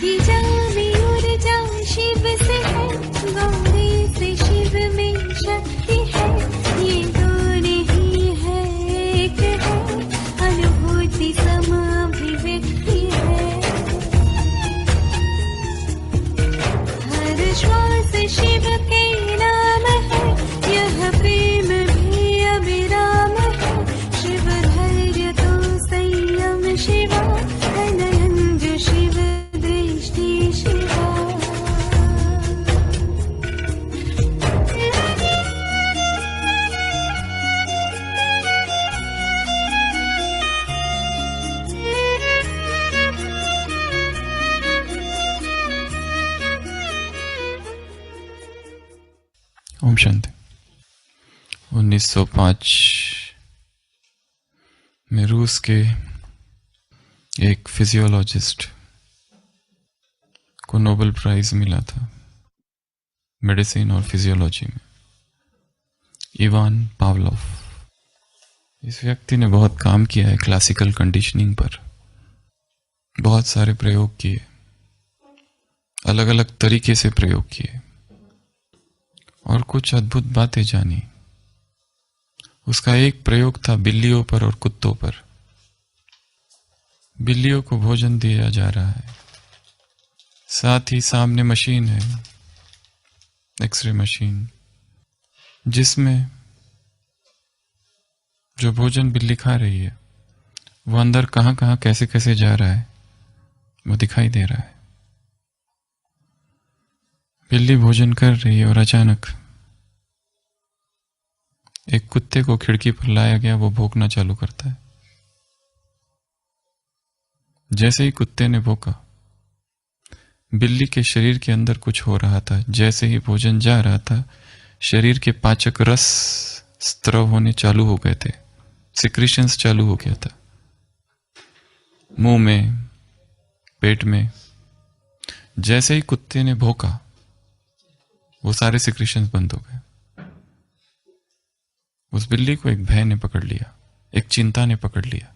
मेरी जान में ऊर्जा शिव से है, गौरी से शिव में शक्ति है, ये दो नहीं है एक है, अनुभूति समाभिव्यक्ति है। हर श्वास शिव के नाम है, यह प्रेम भी अविराम है, शिव धैर्य तो संयम शिवा, नयन जो शिव दृष्टि शिवा। ओम शांति। 1905 में रूस के एक फिजियोलॉजिस्ट को नोबेल प्राइज मिला था मेडिसिन और फिजियोलॉजी में, इवान पावलोव। इस व्यक्ति ने बहुत काम किया है क्लासिकल कंडीशनिंग पर, बहुत सारे प्रयोग किए, अलग अलग तरीके से प्रयोग किए और कुछ अद्भुत बातें जानी। उसका एक प्रयोग था बिल्लियों पर और कुत्तों पर। बिल्लियों को भोजन दिया जा रहा है, साथ ही सामने मशीन है, एक्सरे मशीन, जिसमें जो भोजन बिल्ली खा रही है वो अंदर कहां कहां कैसे कैसे जा रहा है वो दिखाई दे रहा है। बिल्ली भोजन कर रही है और अचानक एक कुत्ते को खिड़की पर लाया गया, वो भौंकना चालू करता है। जैसे ही कुत्ते ने भौंका, बिल्ली के शरीर के अंदर कुछ हो रहा था। जैसे ही भोजन जा रहा था, शरीर के पाचक रस स्त्रव होने चालू हो गए थे, सिक्रीशंस चालू हो गया था मुंह में, पेट में। जैसे ही कुत्ते ने भौंका, वो सारे सिक्रीशंस बंद हो गए। उस बिल्ली को एक भय ने पकड़ लिया, एक चिंता ने पकड़ लिया।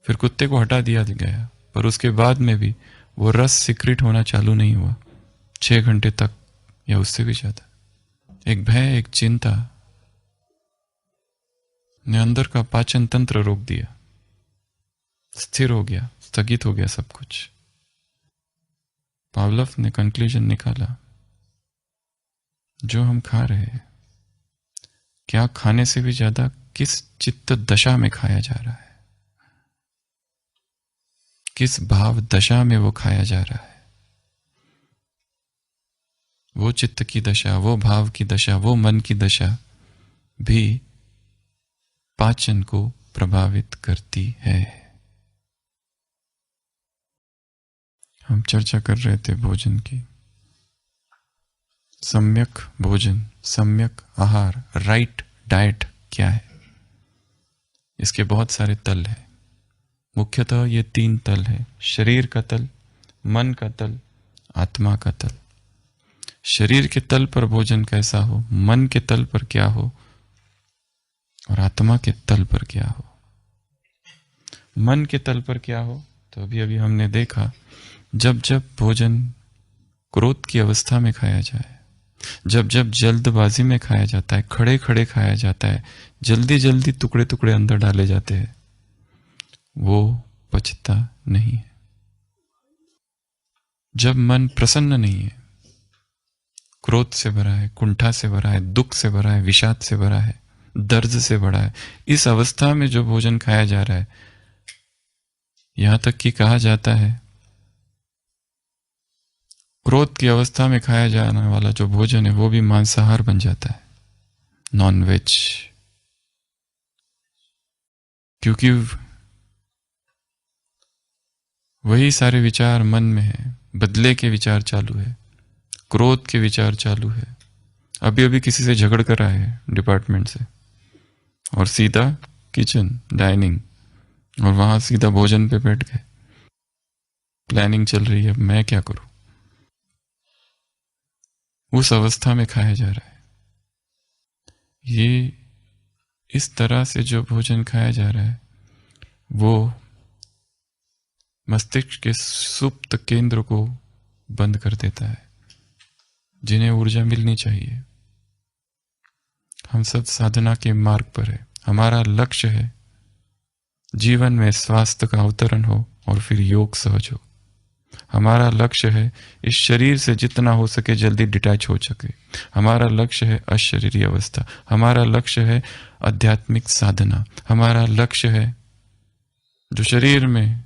फिर कुत्ते को हटा दिया गया, पर उसके बाद में भी वो रस सिक्रिट होना चालू नहीं हुआ 6 घंटे तक या उससे भी ज्यादा। एक भय, एक चिंता ने अंदर का पाचन तंत्र रोक दिया, स्थिर हो गया, स्थगित हो गया सब कुछ। पावलोव ने कंक्लूजन निकाला, जो हम खा रहे हैं, क्या खाने से भी ज्यादा किस चित्त दशा में खाया जा रहा है, किस भाव दशा में वो खाया जा रहा है। वो चित्त की दशा, वो भाव की दशा, वो मन की दशा भी पाचन को प्रभावित करती है। हम चर्चा कर रहे थे भोजन की। सम्यक भोजन, सम्यक आहार, राइट डाइट क्या है? इसके बहुत सारे तल हैं। मुख्यतः ये 3 तल है, शरीर का तल, मन का तल, आत्मा का तल। शरीर के तल पर भोजन कैसा हो, मन के तल पर क्या हो और आत्मा के तल पर क्या हो। मन के तल पर क्या हो, तो अभी अभी हमने देखा, जब जब भोजन क्रोध की अवस्था में खाया जाए, जब जब जल्दबाजी में खाया जाता है, खड़े खड़े खाया जाता है, जल्दी जल्दी टुकड़े टुकड़े अंदर डाले जाते हैं, वो पचता नहीं है। जब मन प्रसन्न नहीं है, क्रोध से भरा है, कुंठा से भरा है, दुख से भरा है, विषाद से भरा है, दर्द से भरा है, इस अवस्था में जो भोजन खाया जा रहा है, यहां तक कि कहा जाता है क्रोध की अवस्था में खाया जाने वाला जो भोजन है वो भी मांसाहार बन जाता है, नॉन वेज। क्योंकि वही सारे विचार मन में है, बदले के विचार चालू है, क्रोध के विचार चालू है। अभी अभी किसी से झगड़ कर आए हैं डिपार्टमेंट से और सीधा किचन, डाइनिंग, और वहां सीधा भोजन पे बैठ गए। प्लानिंग चल रही है, मैं क्या करूं। उस अवस्था में खाया जा रहा है। ये इस तरह से जो भोजन खाया जा रहा है वो मस्तिष्क के सुप्त केंद्र को बंद कर देता है, जिन्हें ऊर्जा मिलनी चाहिए। हम सब साधना के मार्ग पर है। हमारा लक्ष्य है जीवन में स्वास्थ्य का अवतरण हो और फिर योग सहज हो। हमारा लक्ष्य है इस शरीर से जितना हो सके जल्दी डिटैच हो सके। हमारा लक्ष्य है अशरीरी अवस्था। हमारा लक्ष्य है आध्यात्मिक साधना। हमारा लक्ष्य है जो शरीर में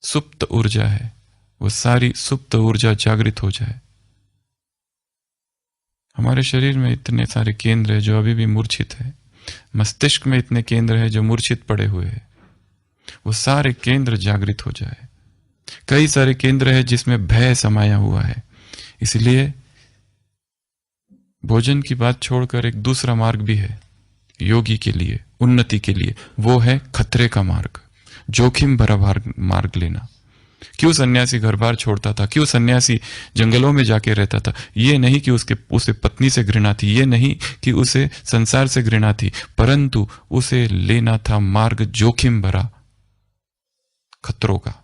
सुप्त ऊर्जा है वो सारी सुप्त ऊर्जा जागृत हो जाए। हमारे शरीर में इतने सारे केंद्र है जो अभी भी मूर्छित है। मस्तिष्क में इतने केंद्र है जो मूर्छित पड़े हुए हैं। वो सारे केंद्र जागृत हो जाए। कई सारे केंद्र है जिसमें भय समाया हुआ है। इसलिए भोजन की बात छोड़कर एक दूसरा मार्ग भी है योगी के लिए, उन्नति के लिए। वो है खतरे का मार्ग, जोखिम भरा मार्ग लेना। क्यों सन्यासी घर बार छोड़ता था, क्यों सन्यासी जंगलों में जाके रहता था? ये नहीं कि उसे पत्नी से घृणा थी, ये नहीं कि उसे संसार से घृणा थी, परंतु उसे लेना था मार्ग जोखिम भरा खतरों का।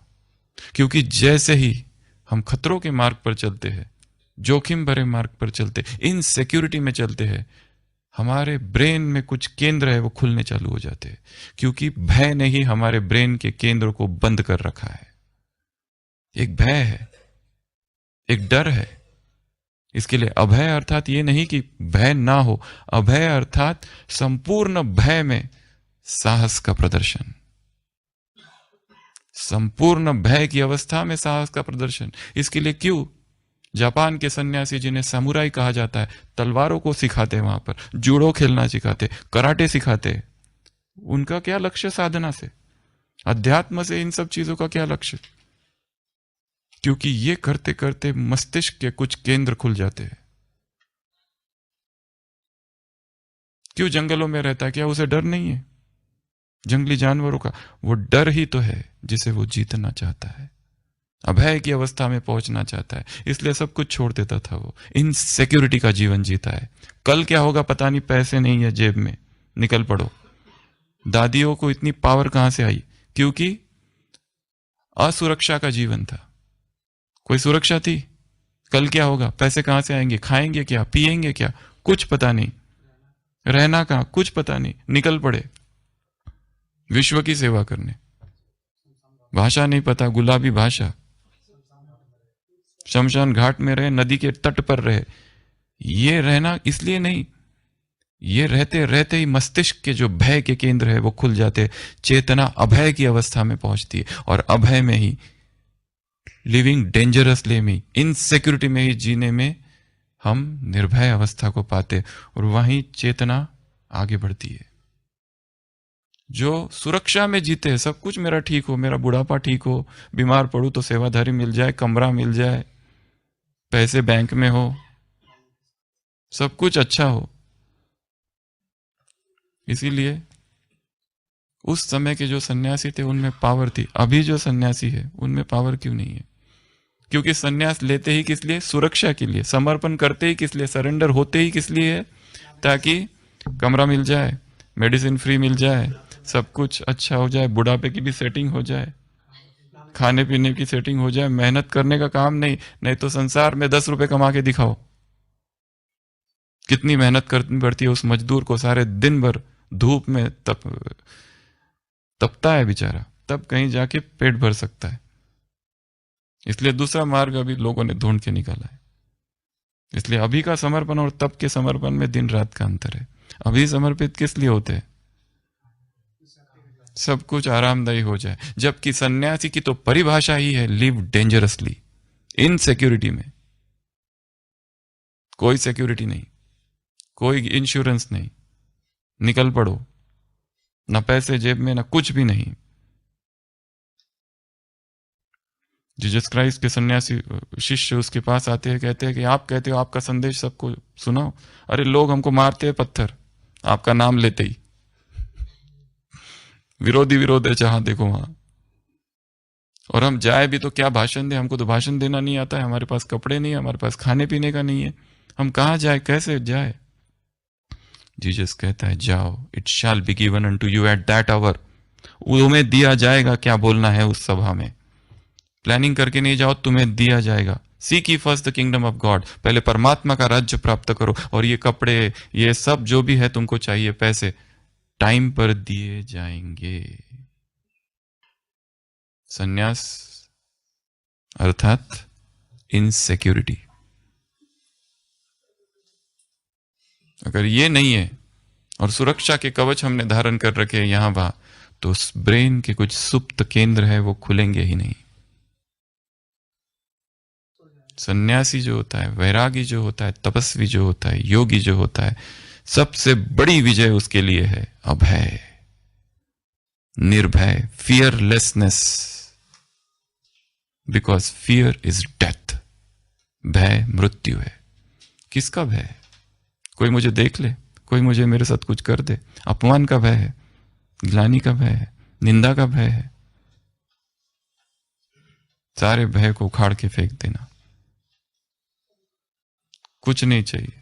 क्योंकि जैसे ही हम खतरों के मार्ग पर चलते हैं, जोखिम भरे मार्ग पर चलते, इनसिक्योरिटी में चलते हैं, हमारे ब्रेन में कुछ केंद्र है वो खुलने चालू हो जाते हैं। क्योंकि भय ने ही हमारे ब्रेन के केंद्र को बंद कर रखा है। एक भय है, एक डर है। इसके लिए अभय अर्थात ये नहीं कि भय ना हो, अभय अर्थात संपूर्ण भय में साहस का प्रदर्शन, संपूर्ण भय की अवस्था में साहस का प्रदर्शन। इसके लिए क्यों जापान के सन्यासी जिन्हें समुराई कहा जाता है, तलवारों को सिखाते, वहां पर जूडो खेलना सिखाते, कराटे सिखाते। उनका क्या लक्ष्य? साधना से, अध्यात्म से, इन सब चीजों का क्या लक्ष्य? क्योंकि ये करते करते मस्तिष्क के कुछ केंद्र खुल जाते हैं। क्यों जंगलों में रहता है? क्या उसे डर नहीं है जंगली जानवरों का? वो डर ही तो है जिसे वो जीतना चाहता है, अभय की अवस्था में पहुंचना चाहता है। इसलिए सब कुछ छोड़ देता था। वो इनसिक्योरिटी का जीवन जीता है। कल क्या होगा पता नहीं, पैसे नहीं है जेब में, निकल पड़ो। दादियों को इतनी पावर कहां से आई? क्योंकि असुरक्षा का जीवन था। कोई सुरक्षा थी? कल क्या होगा, पैसे कहां से आएंगे, खाएंगे क्या, पिएंगे क्या, कुछ पता नहीं। रहना कहां, कुछ पता नहीं। निकल पड़े विश्व की सेवा करने। भाषा नहीं पता, गुलाबी भाषा। शमशान घाट में रहे, नदी के तट पर रहे। ये रहना इसलिए नहीं, ये रहते रहते ही मस्तिष्क के जो भय के केंद्र है वो खुल जाते, चेतना अभय की अवस्था में पहुंचती है। और अभय में ही, लिविंग डेंजरसली में, इनसिक्योरिटी में ही जीने में हम निर्भय अवस्था को पाते और वहीं चेतना आगे बढ़ती है। जो सुरक्षा में जीते हैं, सब कुछ मेरा ठीक हो, मेरा बुढ़ापा ठीक हो, बीमार पड़ूं तो सेवाधारी मिल जाए, कमरा मिल जाए, पैसे बैंक में हो, सब कुछ अच्छा हो। इसीलिए उस समय के जो सन्यासी थे उनमें पावर थी। अभी जो सन्यासी है उनमें पावर क्यों नहीं है? क्योंकि सन्यास लेते ही किस लिए? सुरक्षा के लिए। समर्पण करते ही किस लिए? सरेंडर होते ही किस लिए है? ताकि कमरा मिल जाए, मेडिसिन फ्री मिल जाए, सब कुछ अच्छा हो जाए, बुढ़ापे की भी सेटिंग हो जाए, खाने पीने की सेटिंग हो जाए। मेहनत करने का काम नहीं तो संसार में 10 रुपए कमा के दिखाओ। कितनी मेहनत करनी पड़ती है उस मजदूर को, सारे दिन भर धूप में तपता है बेचारा, तब कहीं जाके पेट भर सकता है। इसलिए दूसरा मार्ग अभी लोगों ने ढूंढ के निकाला है। इसलिए अभी का समर्पण और तब के समर्पण में दिन रात का अंतर है। अभी समर्पित किस लिए होते हैं? सब कुछ आरामदायी हो जाए। जबकि सन्यासी की तो परिभाषा ही है लिव डेंजरसली, इनसिक्योरिटी में। कोई सिक्योरिटी नहीं, कोई इंश्योरेंस नहीं, निकल पड़ो, ना पैसे जेब में, ना कुछ भी नहीं। जीसस क्राइस्ट के सन्यासी शिष्य उसके पास आते हैं, कहते हैं कि आप कहते हो आपका संदेश सबको सुनाओ। अरे लोग हमको मारते हैं पत्थर आपका नाम लेते ही। विरोध है जहां देखो वहां। और हम जाए भी तो क्या भाषण दे? हमको तो भाषण देना नहीं आता है, हमारे पास कपड़े नहीं है, हमारे पास खाने पीने का नहीं है, हम कहां जाए, कैसे जाए? जीसस कहता है जाओ, it shall be given unto you at that hour. तुम्हें दिया जाएगा क्या बोलना है उस सभा में। प्लानिंग करके नहीं जाओ, तुम्हें दिया जाएगा। Seek ye first the kingdom of God, पहले परमात्मा का राज्य प्राप्त करो, और ये कपड़े, ये सब जो भी है तुमको चाहिए, पैसे टाइम पर दिए जाएंगे। सन्यास अर्थात इनसिक्योरिटी। अगर ये नहीं है और सुरक्षा के कवच हमने धारण कर रखे हैं यहां वहां, तो उस ब्रेन के कुछ सुप्त केंद्र है वो खुलेंगे ही नहीं। सन्यासी जो होता है, वैरागी जो होता है, तपस्वी जो होता है, योगी जो होता है, सबसे बड़ी विजय उसके लिए है अभय, निर्भय, fearlessness. Because fear is death, भय मृत्यु है। किसका भय है? कोई मुझे देख ले, कोई मुझे मेरे साथ कुछ कर दे, अपमान का भय है, ग्लानि का भय है, निंदा का भय है। सारे भय को उखाड़ के फेंक देना, कुछ नहीं चाहिए।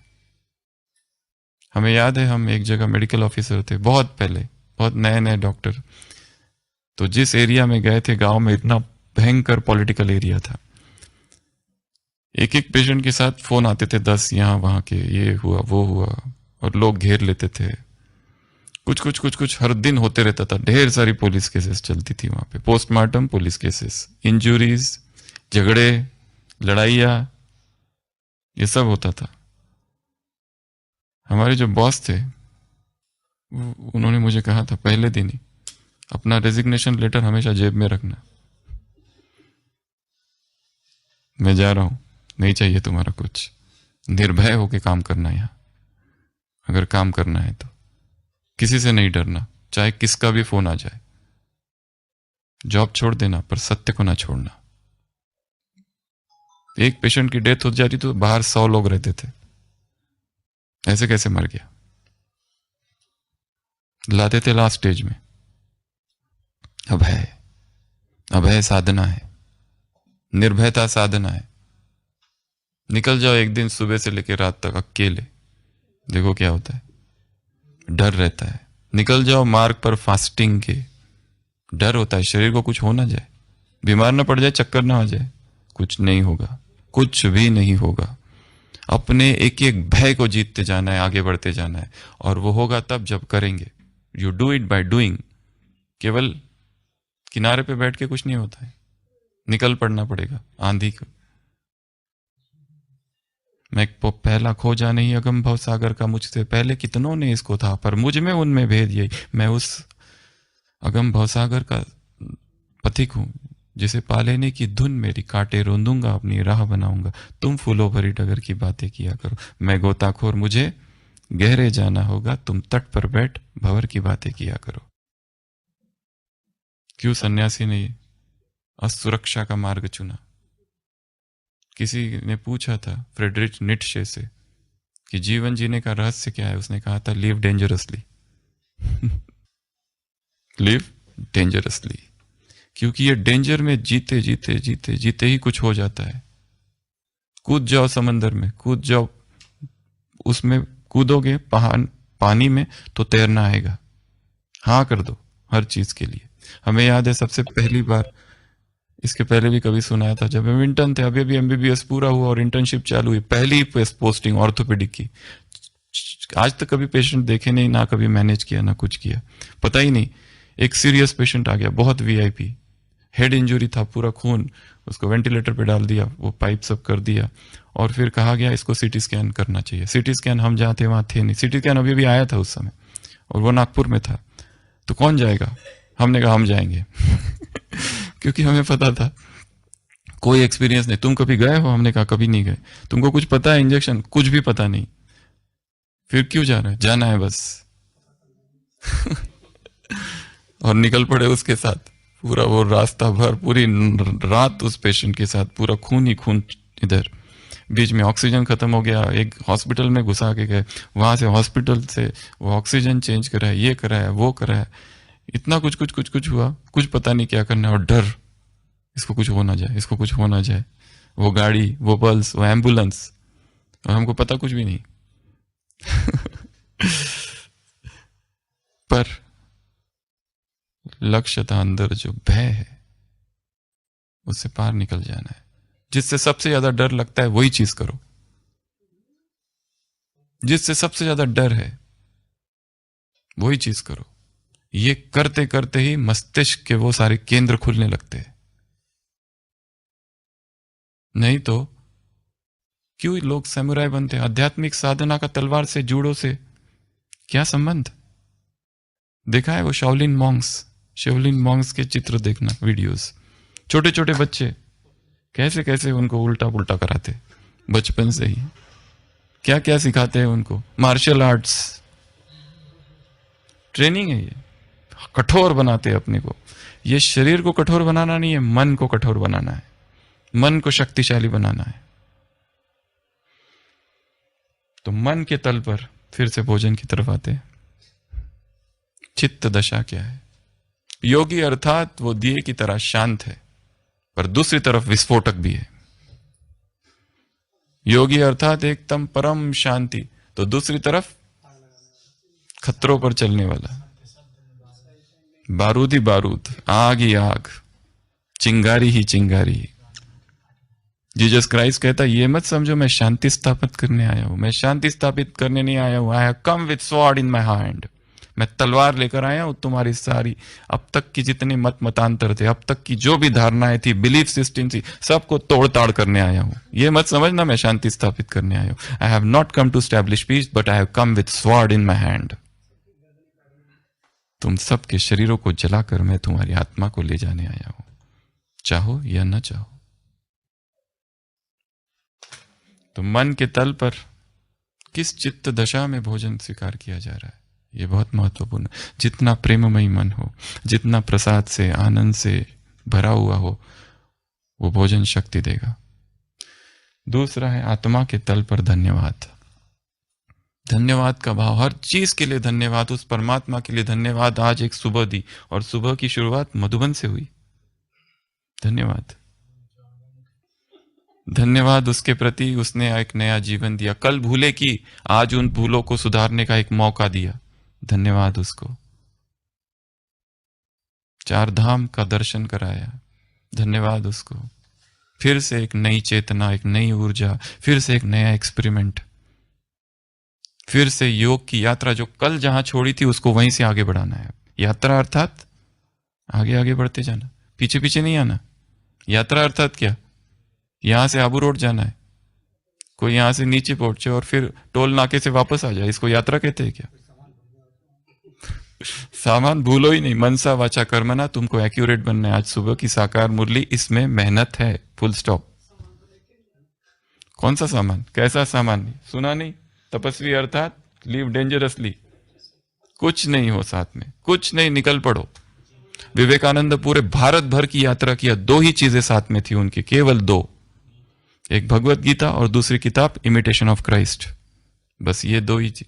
हमें याद है, हम एक जगह मेडिकल ऑफिसर थे बहुत पहले, बहुत नए नए डॉक्टर। तो जिस एरिया में गए थे, गांव में इतना भयंकर पॉलिटिकल एरिया था। एक एक पेशेंट के साथ फोन आते थे 10 यहां वहां के, ये हुआ वो हुआ, और लोग घेर लेते थे। कुछ हर दिन होते रहता था। ढेर सारी पुलिस केसेस चलती थी वहां पे, पोस्टमार्टम पुलिस केसेस, इंजुरीज, झगड़े, लड़ाइयां, ये सब होता था। हमारे जो बॉस थे उन्होंने मुझे कहा था पहले दिन ही, अपना रेजिग्नेशन लेटर हमेशा जेब में रखना, मैं जा रहा हूं, नहीं चाहिए तुम्हारा कुछ, निर्भय होके काम करना। यहां अगर काम करना है तो किसी से नहीं डरना, चाहे किसका भी फोन आ जाए। जॉब छोड़ देना पर सत्य को ना छोड़ना। एक पेशेंट की डेथ हो जाती तो बाहर 100 लोग रहते थे, ऐसे कैसे मर गया, लाते थे लास्ट स्टेज में। अभय, अभय साधना है, निर्भयता साधना है। निकल जाओ एक दिन सुबह से लेकर रात तक अकेले, देखो क्या होता है। डर रहता है। निकल जाओ मार्ग पर फास्टिंग के, डर होता है शरीर को कुछ हो ना जाए, बीमार ना पड़ जाए, चक्कर ना आ जाए। कुछ नहीं होगा, कुछ भी नहीं होगा। अपने एक एक भय को जीतते जाना है, आगे बढ़ते जाना है, और वो होगा तब जब करेंगे। You do it by doing. केवल किनारे पे बैठ के कुछ नहीं होता है, निकल पड़ना पड़ेगा आंधी को। मैं पहला खोजा नहीं अगम भव सागर का, मुझसे पहले कितनों ने इसको था, पर मुझ में उनमें भेद यही, मैं उस अगम भव सागर का पथिक हूं, जिसे पा लेने की धुन मेरी, कांटे रोंदूंगा अपनी राह बनाऊंगा। तुम फूलों भरी डगर की बातें किया करो, मैं गोताखोर, मुझे गहरे जाना होगा, तुम तट पर बैठ भंवर की बातें किया करो। क्यों सन्यासी ने असुरक्षा का मार्ग चुना? किसी ने पूछा था फ्रेडरिच नीत्शे से कि जीवन जीने का रहस्य क्या है। उसने कहा था लिव डेंजरसली। लिव डेंजरसली, क्योंकि ये डेंजर में जीते जीते जीते जीते ही कुछ हो जाता है। कूद जाओ समंदर में, कूद जाओ, उसमें कूदोगे पानी में तो तैरना आएगा। हाँ कर दो हर चीज के लिए। हमें याद है सबसे पहली बार, इसके पहले भी कभी सुनाया था, जब हम इंटर्न थे, अभी अभी एमबीबीएस पूरा हुआ और इंटर्नशिप चालू हुई, पहली पोस्टिंग ऑर्थोपेडिक की। आज तक कभी पेशेंट देखे नहीं, ना कभी मैनेज किया, ना कुछ किया, पता ही नहीं। एक सीरियस पेशेंट आ गया, बहुत वीआईपी, हेड इंजरी था, पूरा खून, उसको वेंटिलेटर पे डाल दिया, वो पाइप सब कर दिया, और फिर कहा गया इसको सीटी स्कैन करना चाहिए। सीटी स्कैन हम जहाँ थे वहां थे नहीं, सीटी स्कैन अभी भी आया था उस समय, और वो नागपुर में था। तो कौन जाएगा? हमने कहा हम जाएंगे। क्योंकि हमें पता था कोई एक्सपीरियंस नहीं। तुम कभी गए हो? हमने कहा कभी नहीं गए। तुमको कुछ पता है इंजेक्शन? कुछ भी पता नहीं। फिर क्यों जा रहे हैं? जाना है बस। और निकल पड़े उसके साथ, पूरा वो रास्ता भर, पूरी रात उस पेशेंट के साथ, पूरा खून ही खून। इधर बीच में ऑक्सीजन खत्म हो गया, एक हॉस्पिटल में घुसा के गए, वहां से हॉस्पिटल से वो ऑक्सीजन चेंज करा है, ये करा है, वो करा है, इतना कुछ कुछ कुछ कुछ हुआ, कुछ पता नहीं क्या करना है। और डर, इसको कुछ हो ना जाए, इसको कुछ हो ना जाए। वो गाड़ी, वो पल्स, वो एम्बुलेंस, और हमको पता कुछ भी नहीं। पर लक्ष्य था अंदर जो भय है उससे पार निकल जाना है। जिससे सबसे ज्यादा डर लगता है वही चीज करो, जिससे सबसे ज्यादा डर है वही चीज करो। ये करते करते ही मस्तिष्क के वो सारे केंद्र खुलने लगते हैं। नहीं तो क्यों लोग समुराई बनते हैं? आध्यात्मिक साधना का तलवार से जूडो से क्या संबंध? देखा है वो शाओलिन मॉन्क्स के चित्र देखना, वीडियोस। छोटे छोटे बच्चे कैसे कैसे उनको उल्टा पुल्टा कराते बचपन से ही, क्या क्या सिखाते हैं उनको, मार्शल आर्ट्स ट्रेनिंग है। ये कठोर बनाते हैं अपने को। ये शरीर को कठोर बनाना नहीं है, मन को कठोर बनाना है, मन को शक्तिशाली बनाना है। तो मन के तल पर फिर से भोजन की तरफ आते हैं। चित्त दशा क्या है? योगी अर्थात वो दिए की तरह शांत है, पर दूसरी तरफ विस्फोटक भी है। योगी अर्थात एकदम परम शांति, तो दूसरी तरफ खतरों पर चलने वाला, बारूद ही बारूद, आग ही आग, चिंगारी ही चिंगारी। जीसस क्राइस्ट कहता ये मत समझो मैं शांति स्थापित करने आया हूं। मैं शांति स्थापित करने नहीं आया हूं। I have come with sword in my hand. मैं तलवार लेकर आया हूं। तुम्हारी सारी अब तक की जितने मत मतांतर थे, अब तक की जो भी धारणाएं थी, बिलीफ सिस्टम थी, सबको तोड़ ताड़ करने आया हूं। ये मत समझना मैं शांति स्थापित करने आया हूं। I have not come to establish peace but I have come with sword in my hand. तुम सबके शरीरों को जलाकर मैं तुम्हारी आत्मा को ले जाने आया हूं, चाहो या न चाहो। तो मन के तल पर किस चित्त दशा में भोजन स्वीकार किया जा रहा है, ये बहुत महत्वपूर्ण। जितना प्रेममयी मन हो, जितना प्रसाद से आनंद से भरा हुआ हो, वो भोजन शक्ति देगा। दूसरा है आत्मा के तल पर धन्यवाद। धन्यवाद का भाव, हर चीज के लिए धन्यवाद, उस परमात्मा के लिए धन्यवाद। आज एक सुबह दी और सुबह की शुरुआत मधुबन से हुई। धन्यवाद, धन्यवाद उसके प्रति, उसने एक नया जीवन दिया। कल भूले की, आज उन भूलों को सुधारने का एक मौका दिया। धन्यवाद उसको। चार धाम का दर्शन कराया, धन्यवाद उसको। फिर से एक नई चेतना, एक नई ऊर्जा, फिर से एक नया एक्सपेरिमेंट, फिर से योग की यात्रा जो कल जहां छोड़ी थी उसको वहीं से आगे बढ़ाना है। यात्रा अर्थात आगे आगे बढ़ते जाना, पीछे पीछे नहीं आना। यात्रा अर्थात क्या? यहां से आबू रोड जाना है, कोई यहां से नीचे पहुंचे और फिर टोल नाके से वापस आ जाए, इसको यात्रा कहते हैं क्या? सामान भूलो ही नहीं। मनसा वाचा कर्मना, तुमको एक्यूरेट बनना है। आज सुबह की साकार मुरली, इसमें मेहनत है, फुल स्टॉप। कौन सा सामान, कैसा सामान? सुना नहीं? तपस्वी अर्थात लिव डेंजरसली। कुछ नहीं हो साथ में, कुछ नहीं, निकल पड़ो। विवेकानंद पूरे भारत भर की यात्रा किया, दो ही चीजें साथ में थी उनकी, केवल दो। एक भगवत गीता और दूसरी किताब इमिटेशन ऑफ क्राइस्ट। बस ये दो ही चीज।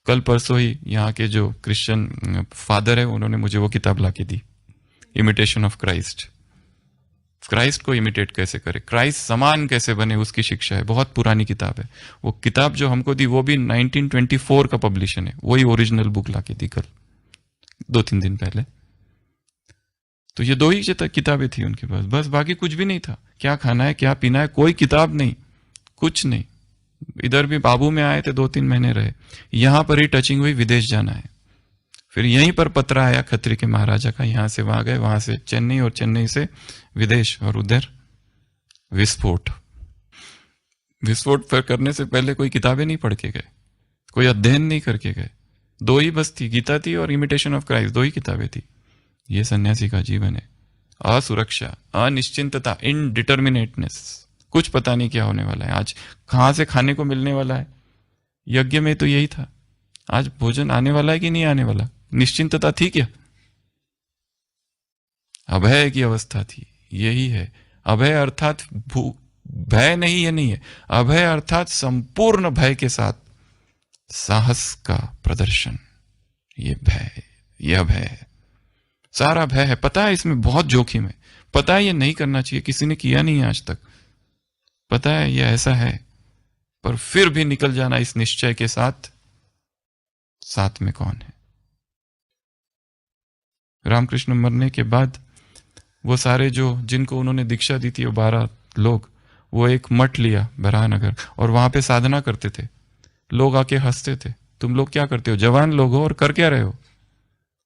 कल परसों ही यहाँ के जो क्रिश्चियन फादर है उन्होंने मुझे वो किताब लाके दी, इमिटेशन ऑफ क्राइस्ट। क्राइस्ट को इमिटेट कैसे करे, क्राइस्ट समान कैसे बने, उसकी शिक्षा है। बहुत पुरानी किताब है वो। किताब जो हमको दी वो भी 1924 का पब्लिशन है, वही ओरिजिनल बुक लाके दी कल, 2-3 दिन पहले। तो ये दो ही किताबें थी उनके पास, बस बाकी कुछ भी नहीं था। क्या खाना है, क्या पीना है, कोई किताब नहीं, कुछ नहीं। इधर भी बाबू में आए थे, 2-3 महीने रहे। यहां पर ही टचिंग हुई, विदेश जाना है। फिर यहीं पर पत्र आया खत्री के महाराजा का, यहां से वहां गए, वहां से चेन्नई और चेन्नई से विदेश, और उधर विस्फोट। विस्फोट पर करने से पहले कोई किताबें नहीं पढ़ के गए, कोई अध्ययन नहीं करके गए। दो ही बस थी, गीता थी और इमिटेशन ऑफ क्राइस्ट, दो ही किताबें थी। ये सन्यासी का जीवन है। असुरक्षा, अनिश्चिंतता, इनडिटर्मिनेटनेस, कुछ पता नहीं क्या होने वाला है, आज कहां से खाने को मिलने वाला है। यज्ञ में तो यही था, आज भोजन आने वाला है कि नहीं आने वाला, निश्चिंतता थी क्या? अभय की अवस्था थी, यही है अभय। अर्थात भय नहीं, ये नहीं है। अभय अर्थात संपूर्ण भय के साथ साहस का प्रदर्शन। ये भय, यह भय है, सारा भय है। पता है इसमें बहुत जोखिम है, पता है ये नहीं करना चाहिए, किसी ने किया नहीं आज तक, पता है ये ऐसा है, पर फिर भी निकल जाना इस निश्चय के साथ, साथ में कौन है? रामकृष्ण मरने के बाद वो सारे जो जिनको उन्होंने दीक्षा दी थी, वो 12 लोग, वो एक मठ लिया बराहनगर, और वहां पे साधना करते थे। लोग आके हंसते थे, तुम लोग क्या करते हो, जवान लोग हो और कर क्या रहे हो,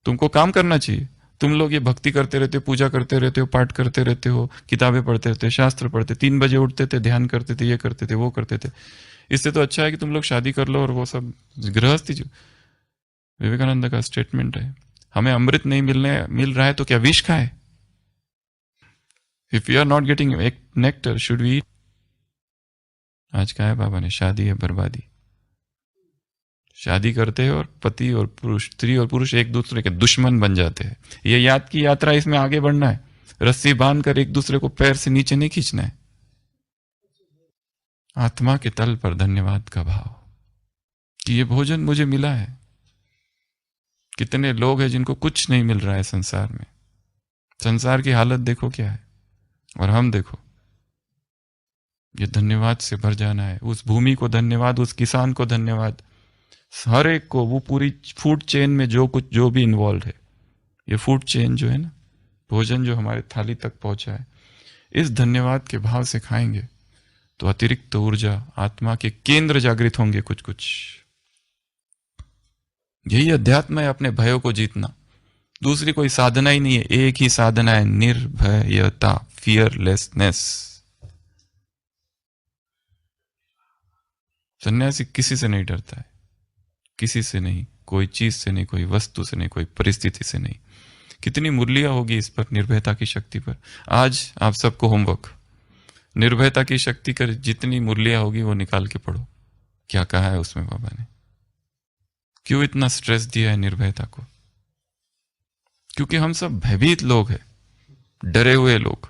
तुमको काम करना चाहिए, तुम लोग ये भक्ति करते रहते हो, पूजा करते रहते हो, पाठ करते रहते हो, किताबें पढ़ते रहते, शास्त्र पढ़ते, 3 बजे उठते थे, ध्यान करते थे, ये करते थे, वो करते थे, इससे तो अच्छा है कि तुम लोग शादी कर लो और वो सब गृहस्थी। जो विवेकानंद का स्टेटमेंट है, हमें अमृत नहीं मिल रहा है तो क्या विष खाए? If you are not getting nectar, should we? आज कहा है बाबा ने, शादी है बर्बादी। शादी करते हैं और पति और पुरुष, स्त्री और पुरुष एक दूसरे के दुश्मन बन जाते हैं। ये याद की यात्रा, इसमें आगे बढ़ना है, रस्सी बांधकर एक दूसरे को पैर से नीचे नहीं खींचना है। आत्मा के तल पर धन्यवाद का भाव कि ये भोजन मुझे मिला है। कितने लोग हैं जिनको कुछ नहीं मिल रहा है संसार में, संसार की हालत देखो क्या है, और हम देखो, ये धन्यवाद से भर जाना है। उस भूमि को धन्यवाद, उस किसान को धन्यवाद, हर एक को, वो पूरी फूड चेन में जो कुछ जो भी इन्वॉल्व है, ये फूड चेन जो है ना, भोजन जो हमारे थाली तक पहुंचा है, इस धन्यवाद के भाव से खाएंगे तो अतिरिक्त ऊर्जा, आत्मा के केंद्र जागृत होंगे कुछ कुछ। यही अध्यात्म है, अपने भयों को जीतना। दूसरी कोई साधना ही नहीं है, एक ही साधना है, निर्भयता, फियरलेसनेस। सन्यासी किसी से नहीं डरता है, किसी से नहीं, कोई चीज से नहीं, कोई वस्तु से नहीं, कोई परिस्थिति से नहीं। कितनी मुरलियां होगी इस पर, निर्भयता की शक्ति पर। आज आप सबको होमवर्क, निर्भयता की शक्ति कर जितनी मुरलियां होगी वो निकाल के पढ़ो, क्या कहा है उसमें बाबा ने, क्यों इतना स्ट्रेस दिया है निर्भयता को। क्योंकि हम सब भयभीत लोग हैं, डरे हुए लोग,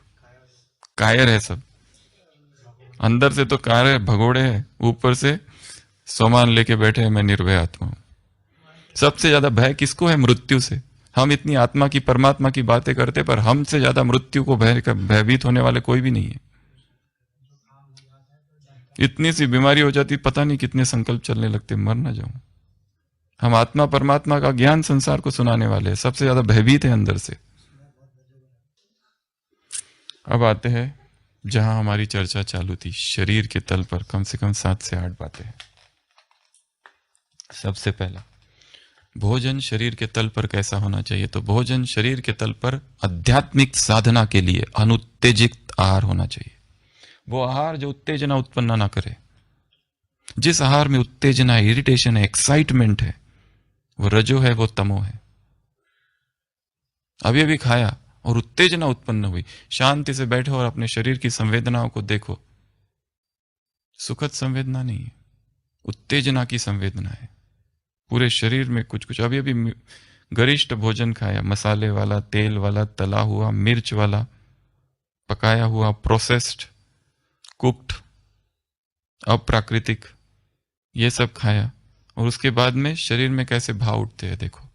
कायर है सब, अंदर से तो कायर भगोड़े है, ऊपर से सोमान लेके बैठे हैं, मैं निर्भय आत्मा हूं। सबसे ज्यादा भय किसको है? मृत्यु से। हम इतनी आत्मा की, परमात्मा की बातें करते, पर हमसे ज्यादा मृत्यु को भयभीत होने वाले कोई भी नहीं है। इतनी सी बीमारी हो जाती, पता नहीं कितने संकल्प चलने लगते, मर ना जाऊं। हम आत्मा परमात्मा का ज्ञान संसार को सुनाने वाले हैं, सबसे ज्यादा भयभीत है अंदर से। अब आते हैं जहां हमारी चर्चा चालू थी, शरीर के तल पर कम से कम 7 से 8 बातें हैं। सबसे पहला, भोजन शरीर के तल पर कैसा होना चाहिए? तो भोजन शरीर के तल पर आध्यात्मिक साधना के लिए अनुत्तेजित आहार होना चाहिए। वो आहार जो उत्तेजना उत्पन्न ना करे। जिस आहार में उत्तेजना है, इरिटेशन है, एक्साइटमेंट है, वो रजो है, वो तमो है। अभी अभी खाया और उत्तेजना उत्पन्न हुई, शांति से बैठो और अपने शरीर की संवेदनाओं को देखो। सुखद संवेदना नहीं है, उत्तेजना की संवेदना है। पूरे शरीर में कुछ कुछ, अभी अभी गरिष्ठ भोजन खाया, मसाले वाला, तेल वाला, तला हुआ, मिर्च वाला, पकाया हुआ, प्रोसेस्ड, कुक्ड, अप्राकृतिक, ये सब खाया, और उसके बाद में शरीर में कैसे भाव उठते हैं देखो।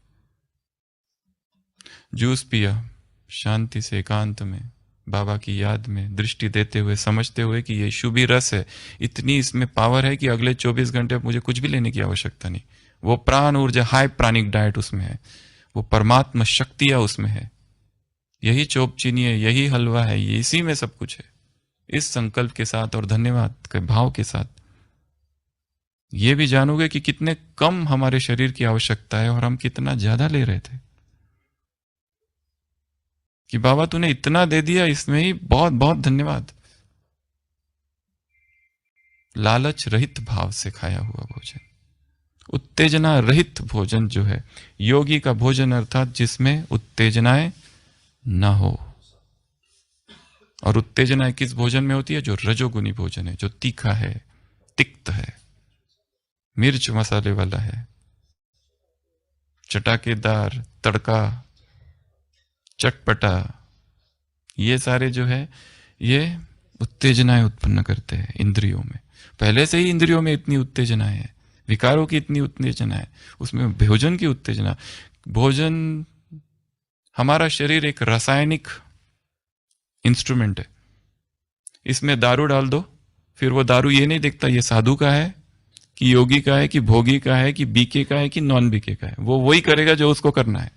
जूस पिया शांति से, एकांत में, बाबा की याद में, दृष्टि देते हुए, समझते हुए कि ये शुभी रस है, इतनी इसमें पावर है कि अगले 24 घंटे मुझे कुछ भी लेने की आवश्यकता नहीं। वो प्राण ऊर्जा, हाई प्राणिक डाइट उसमें है, वो परमात्मा शक्तियां उसमें है, यही चोप चीनी है, यही हलवा है, ये इसी में सब कुछ है। इस संकल्प के साथ और धन्यवाद के भाव के साथ ये भी जानोगे कि कितने कम हमारे शरीर की आवश्यकता है और हम कितना ज्यादा ले रहे थे। कि बाबा तूने इतना दे दिया, इसमें ही बहुत बहुत धन्यवाद। लालच रहित भाव से खाया हुआ भोजन, उत्तेजना रहित भोजन जो है योगी का भोजन, अर्थात जिसमें उत्तेजनाएं ना हो। और उत्तेजनाएं किस भोजन में होती है? जो रजोगुनी भोजन है, जो तीखा है, तिक्त है, मिर्च मसाले वाला है, चटाकेदार, तड़का, चटपटा, ये सारे जो है ये उत्तेजनाएं उत्पन्न करते हैं इंद्रियों में। पहले से ही इंद्रियों में इतनी उत्तेजनाएं है, विकारों की इतनी उत्तेजना है, उसमें भोजन की उत्तेजना। भोजन, हमारा शरीर एक रासायनिक इंस्ट्रूमेंट है, इसमें दारू डाल दो, फिर वो दारू ये नहीं देखता ये साधु का है कि योगी का है कि भोगी का है कि बीके का है कि नॉन बीके का है, वो वही करेगा जो उसको करना है।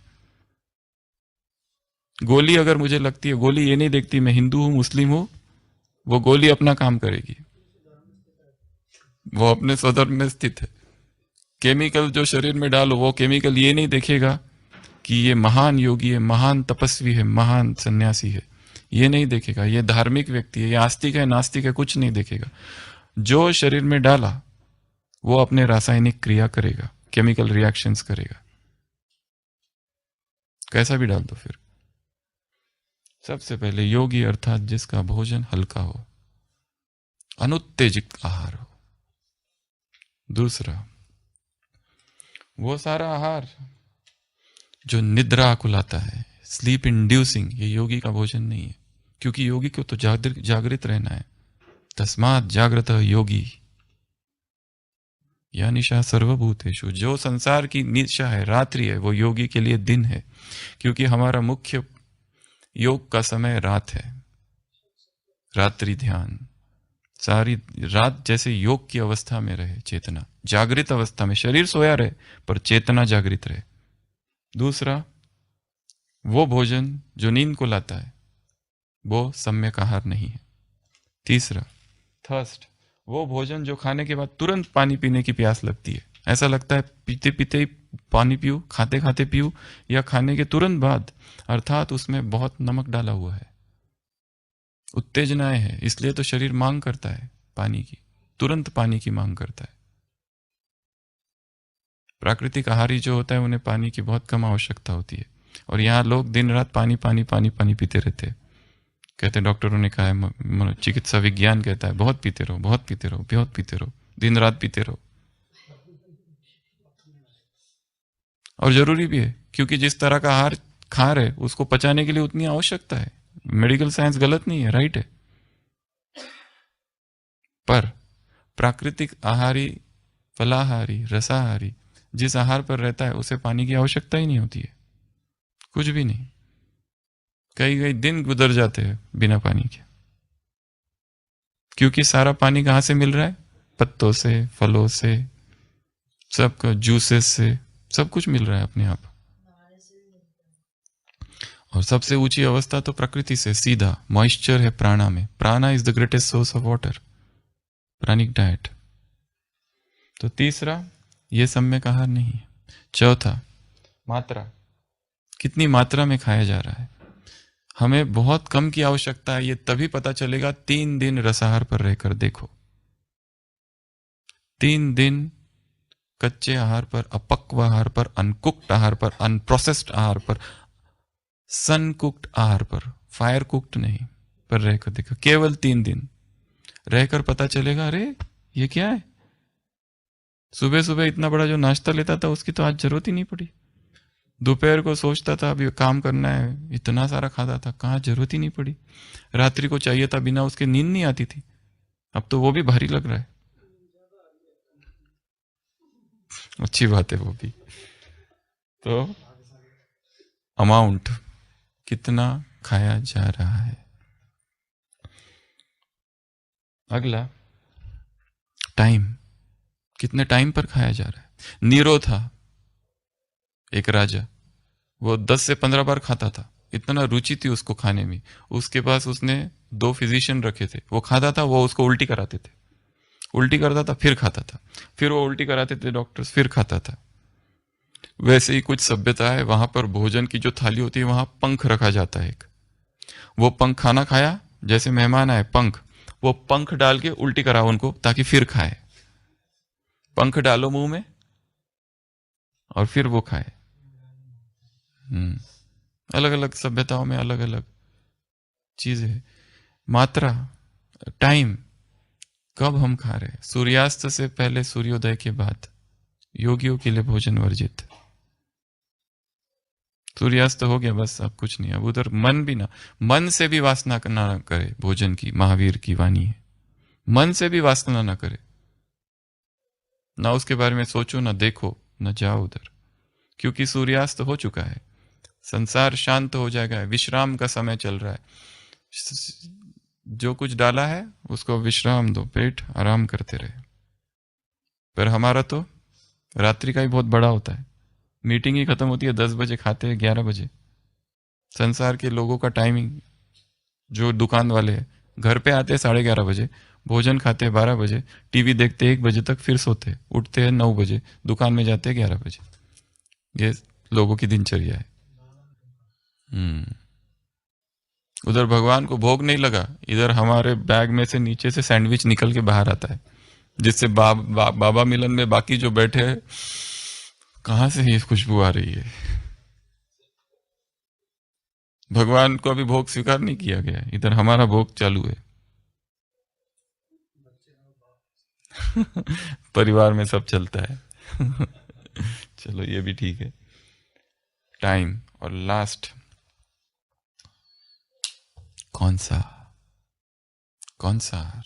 गोली अगर मुझे लगती है, गोली ये नहीं देखती मैं हिंदू हूं मुस्लिम हूं, वो गोली अपना काम करेगी, वो अपने स्वधर्म में स्थित है। केमिकल जो शरीर में डालो, वो केमिकल ये नहीं देखेगा कि ये महान योगी है, महान तपस्वी है, महान सन्यासी है, ये नहीं देखेगा। ये धार्मिक व्यक्ति है, ये आस्तिक है, नास्तिक है, कुछ नहीं देखेगा। जो शरीर में डाला वो अपने रासायनिक क्रिया करेगा, केमिकल रिएक्शंस करेगा, कैसा भी डाल दो। फिर सबसे पहले योगी अर्थात जिसका भोजन हल्का हो, अनुत्तेजित आहार हो। दूसरा, वो सारा आहार जो निद्रा कुलाता है, स्लीप इंड्यूसिंग, ये योगी का भोजन नहीं है, क्योंकि योगी को तो जागृत रहना है। तस्मात् जागृत योगी या निशा सर्वभूतेषु, जो संसार की निशा है, रात्रि है, वो योगी के लिए दिन है, क्योंकि हमारा मुख्य योग का समय रात है। रात्रि ध्यान, सारी रात जैसे योग की अवस्था में रहे, चेतना जागृत अवस्था में, शरीर सोया रहे पर चेतना जागृत रहे। दूसरा, वो भोजन जो नींद को लाता है, वो सम्यक आहार नहीं है। तीसरा, थर्स्ट, वो भोजन जो खाने के बाद तुरंत पानी पीने की प्यास लगती है, ऐसा लगता है पीते पीते ही पानी पीऊं, खाते खाते पीऊं, या खाने के तुरंत बाद, अर्थात उसमें बहुत नमक डाला हुआ है, उत्तेजनाएं है, इसलिए तो शरीर मांग करता है पानी की, तुरंत पानी की मांग करता है। प्राकृतिक आहारी जो होता है उन्हें पानी की बहुत कम आवश्यकता होती है, और यहाँ लोग दिन रात पानी पानी पानी पानी पीते रहते हैं। कहते हैं, डॉक्टरों ने कहा है, चिकित्सा विज्ञान कहता है, बहुत पीते रहो, बहुत पीते रहो, बहुत पीते रहो, दिन रात पीते रहो। और जरूरी भी है, क्योंकि जिस तरह का आहार खा रहे उसको पचाने के लिए उतनी आवश्यकता है। मेडिकल साइंस गलत नहीं है, राइट है। पर प्राकृतिक आहारी, फलाहारी, रसाहारी जिस आहार पर रहता है उसे पानी की आवश्यकता ही नहीं होती है, कुछ भी नहीं। कई कई दिन गुजर जाते हैं बिना पानी के, क्योंकि सारा पानी कहां से मिल रहा है? पत्तों से, फलों से, सब जूसेस से, सब कुछ मिल रहा है अपने आप। और सबसे ऊंची अवस्था तो प्रकृति से सीधा मॉइस्चर है प्राणा में। Prana is the greatest source of water, pranic diet. तो तीसरा, ये सम्यक आहार नहीं है। चौथा, मात्रा, कितनी मात्रा में खाया जा रहा है। हमें बहुत कम की आवश्यकता है, ये तभी पता चलेगा 3 दिन रसाहार पर रहकर देखो। 3 दिन कच्चे आहार पर, अपक्व आहार पर, अनकुक्ड आहार पर, अनप्रोसेस्ड आहार पर, सन कुक्ड आहार पर, फायर कुक्ड नहीं, पर रहकर देखो। केवल 3 दिन रहकर पता चलेगा, अरे ये क्या है। सुबह सुबह इतना बड़ा जो नाश्ता लेता था उसकी तो आज जरूरत ही नहीं पड़ी। दोपहर को सोचता था अभी काम करना है, इतना सारा खाता था, कहाँ जरूरत ही नहीं पड़ी। रात्रि को चाहिए था, बिना उसके नींद नहीं आती थी, अब तो वो भी भारी लग रहा है। अच्छी बात है वो भी। तो अमाउंट, कितना खाया जा रहा है। अगला, टाइम, कितने टाइम पर खाया जा रहा है। नीरो था एक राजा, वो 10 से 15 बार खाता था, इतना रुचि थी उसको खाने में। उसके पास उसने 2 फिजिशियन रखे थे, वो खाता था, वो उसको उल्टी कराते थे, उल्टी करता था फिर खाता था, फिर वो उल्टी कराते थे डॉक्टर्स, फिर खाता था। वैसे ही कुछ सभ्यता है, वहां पर भोजन की जो थाली होती है वहां पंख रखा जाता है एक, वो पंख, खाना खाया, जैसे मेहमान आए पंख, वो पंख डाल के उल्टी कराओ उनको ताकि फिर खाए। पंख डालो मुंह में और फिर वो खाए। अलग अलग सभ्यताओं में अलग अलग चीजें। मात्रा, टाइम, कब हम खा रहे हैं। सूर्यास्त से पहले, सूर्योदय के बाद योगियों के लिए भोजन वर्जित। सूर्यास्त हो गया बस, अब कुछ नहीं। अब उधर मन भी ना, मन से भी वासना ना करे भोजन की, महावीर की वाणी है, मन से भी वासना ना करे, ना उसके बारे में सोचो, ना देखो, ना जाओ उधर, क्योंकि सूर्यास्त हो चुका है, संसार शांत हो जाएगा, विश्राम का समय चल रहा है। जो कुछ डाला है उसको विश्राम दो, पेट आराम करते रहे। पर हमारा तो रात्रि का ही बहुत बड़ा होता है, मीटिंग ही खत्म होती है 10 बजे, खाते हैं 11 बजे, संसार के लोगों का टाइमिंग, जो दुकान वाले हैं, घर पे आते हैं 11:30 बजे, भोजन खाते हैं 12 बजे, टीवी देखते हैं 1 बजे तक, फिर सोते हैं, उठते हैं 9 बजे, दुकान में जाते हैं 11 बजे। ये लोगों की दिनचर्या है। उधर भगवान को भोग नहीं लगा, इधर हमारे बैग में से नीचे से सैंडविच निकल के बाहर आता है, जिससे बाबा मिलन में बाकी जो बैठे हैं, कहां से ये खुशबू आ रही है। भगवान को अभी भोग स्वीकार नहीं किया गया है, इधर हमारा भोग चालू है। परिवार में सब चलता है। चलो ये भी ठीक है। टाइम और लास्ट, कौन सा आहार?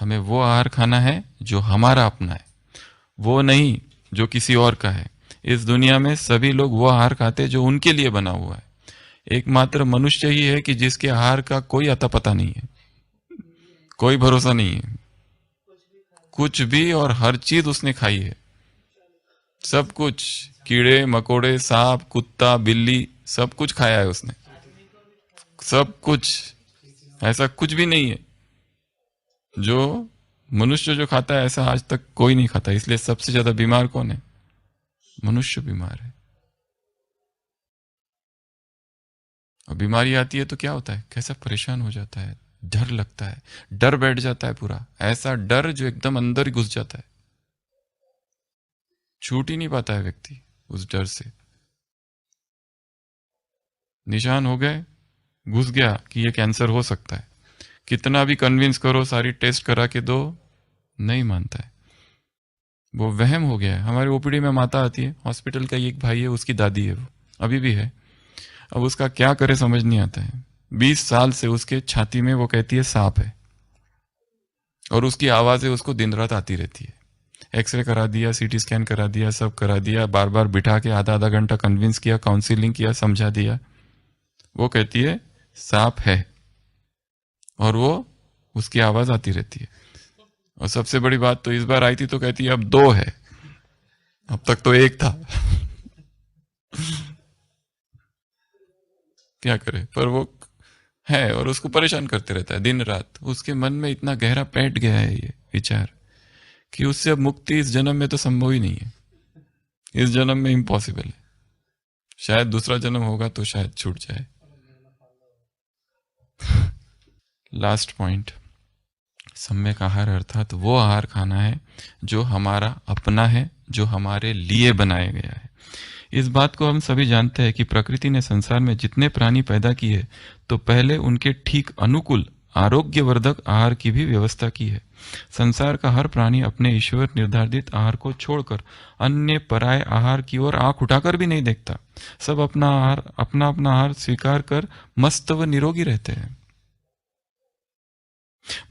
हमें वो आहार खाना है जो हमारा अपना है, वो नहीं जो किसी और का है। इस दुनिया में सभी लोग वो आहार खाते हैं जो उनके लिए बना हुआ है। एकमात्र मनुष्य ही है कि जिसके आहार का कोई अता पता नहीं है, कोई भरोसा नहीं है। कुछ भी और हर चीज उसने खाई है, सब कुछ, कीड़े मकोड़े, सांप, कुत्ता, बिल्ली, सब कुछ खाया है उसने, सब कुछ। ऐसा कुछ भी नहीं है जो मनुष्य जो खाता है, ऐसा आज तक कोई नहीं खाता। इसलिए सबसे ज्यादा बीमार कौन है? मनुष्य बीमार है। और बीमारी आती है तो क्या होता है, कैसा परेशान हो जाता है, डर लगता है, डर बैठ जाता है पूरा, ऐसा डर जो एकदम अंदर ही घुस जाता है, छूट ही नहीं पाता है व्यक्ति उस डर से। निशान हो गए, घुस गया कि ये कैंसर हो सकता है, कितना भी कन्विंस करो, सारी टेस्ट करा के दो, नहीं मानता है, वो वहम हो गया है। हमारे ओपीडी में माता आती है, हॉस्पिटल का एक भाई है, उसकी दादी है, वो अभी भी है। अब उसका क्या करे समझ नहीं आता है। 20 साल से उसके छाती में वो कहती है सांप है, और उसकी आवाजें उसको दिन रात आती रहती है। एक्सरे करा दिया, सीटी स्कैन करा दिया, सब करा दिया, बार बार बिठा के आधा आधा घंटा कन्विंस किया, काउंसिलिंग किया, समझा दिया, वो कहती है सांप है, और वो उसकी आवाज आती रहती है। और सबसे बड़ी बात तो इस बार आई थी तो कहती है अब 2 है, अब तक तो 1 था। क्या करे, पर वो है और उसको परेशान करते रहता है दिन रात। उसके मन में इतना गहरा बैठ गया है ये विचार कि उससे अब मुक्ति इस जन्म में तो संभव ही नहीं है, इस जन्म में इम्पॉसिबल है। शायद दूसरा जन्म होगा तो शायद छूट जाए। लास्ट पॉइंट, सम्यक आहार अर्थात वो आहार खाना है जो हमारा अपना है, जो हमारे लिए बनाया गया है। इस बात को हम सभी जानते हैं कि प्रकृति ने संसार में जितने प्राणी पैदा किए तो पहले उनके ठीक अनुकूल आरोग्यवर्धक आहार की भी व्यवस्था की है। संसार का हर प्राणी अपने ईश्वर निर्धारित आहार को छोड़कर अन्य पराय आहार की ओर आंख उठाकर भी नहीं देखता। सब अपना अपना आहार स्वीकार कर मस्त व निरोगी रहते हैं।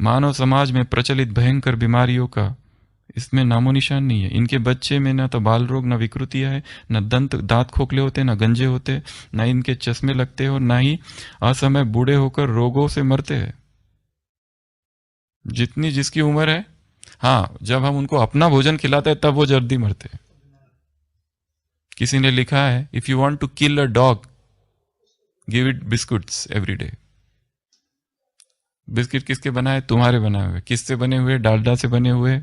मानव समाज में प्रचलित भयंकर बीमारियों का इसमें नामो निशान नहीं है। इनके बच्चे में न तो बाल रोग, न विकृतियां है, न दांत खोखले होते, न गंजे होते, न इनके चश्मे लगते और न ही असमय बूढ़े होकर रोगों से मरते हैं। जितनी जिसकी उम्र है, हाँ, जब हम उनको अपना भोजन खिलाते हैं तब वो जल्दी मरते हैं। किसी ने लिखा है, if you want to kill a dog give it biscuits every day. Biscuit किसके बनाए? तुम्हारे बनाए हुए। किससे बने हुए? डालडा से बने हुए,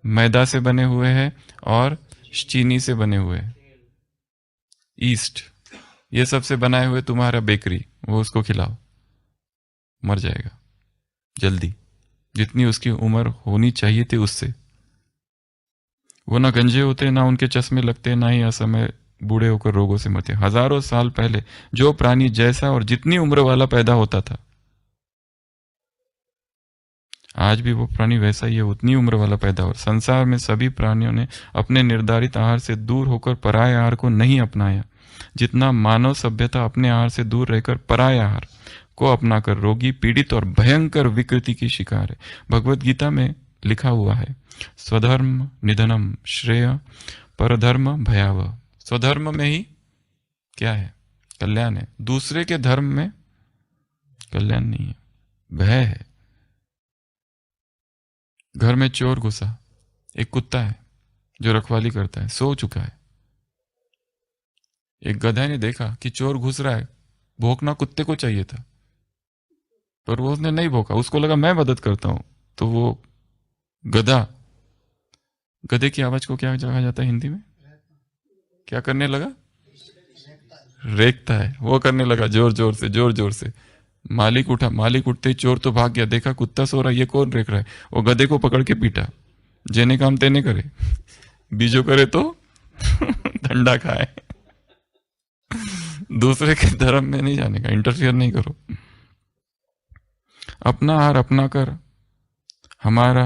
मैदा से बने हुए हैं और चीनी से बने हुए, ईस्ट, ये सब से बनाए हुए तुम्हारा बेकरी, वो उसको खिलाओ, मर जाएगा जल्दी, जितनी उसकी उम्र होनी चाहिए थी उससे। वो ना गंजे होते, ना उनके चश्मे लगते, ना ही असमय बूढ़े होकर रोगों से मरते। हजारों साल पहले जो प्राणी जैसा और जितनी उम्र वाला पैदा होता था, आज भी वो प्राणी वैसा ही है, उतनी उम्र वाला पैदा हो। संसार में सभी प्राणियों ने अपने निर्धारित आहार से दूर होकर पराय आहार को नहीं अपनाया। जितना मानव सभ्यता अपने आहार से दूर रहकर पराय आहार को अपनाकर रोगी, पीड़ित और भयंकर विकृति की शिकार है। भगवत गीता में लिखा हुआ है, स्वधर्म निधनम श्रेय परधर्म भयावह। स्वधर्म में ही क्या है? कल्याण है। दूसरे के धर्म में कल्याण नहीं है, भय है। घर में चोर घुसा, एक कुत्ता है जो रखवाली करता है, सो चुका है। एक गधा ने देखा कि चोर घुस रहा है, भौंकना कुत्ते को चाहिए था, पर वो उसने नहीं भौंका, उसको लगा मैं मदद करता हूं, तो वो गधा, गधे की आवाज को क्या कहा जाता है हिंदी में? क्या करने लगा? रेखता है, वो करने लगा जोर जोर से, जोर जोर से। मालिक उठा, मालिक उठते ही चोर तो भाग गया, देखा कुत्ता सो रहा है, ये कौन रेख रहा है? वो गधे को पकड़ के पीटा, जेने काम तेने करे, बीजो करे तो ठंडा खाए। दूसरे के धर्म में नहीं जाने का, इंटरफियर नहीं करो। अपना आहार अपना कर हमारा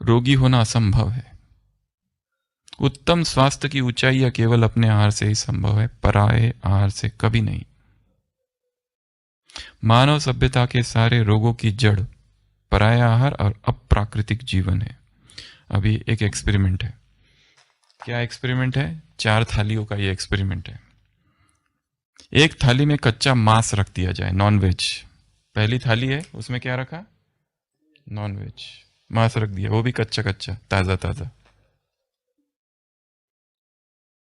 रोगी होना असंभव है। उत्तम स्वास्थ्य की ऊंचाइयां केवल अपने आहार से ही संभव है, पराये आहार से कभी नहीं। मानव सभ्यता के सारे रोगों की जड़ पराया आहार और अप्राकृतिक जीवन है। अभी एक एक्सपेरिमेंट है। क्या एक्सपेरिमेंट है? 4 थालियों का ये एक्सपेरिमेंट है। एक थाली में कच्चा मांस रख दिया जाए, नॉन वेज। पहली थाली है, उसमें क्या रखा? नॉन वेज मांस रख दिया, वो भी कच्चा कच्चा, ताजा ताजा।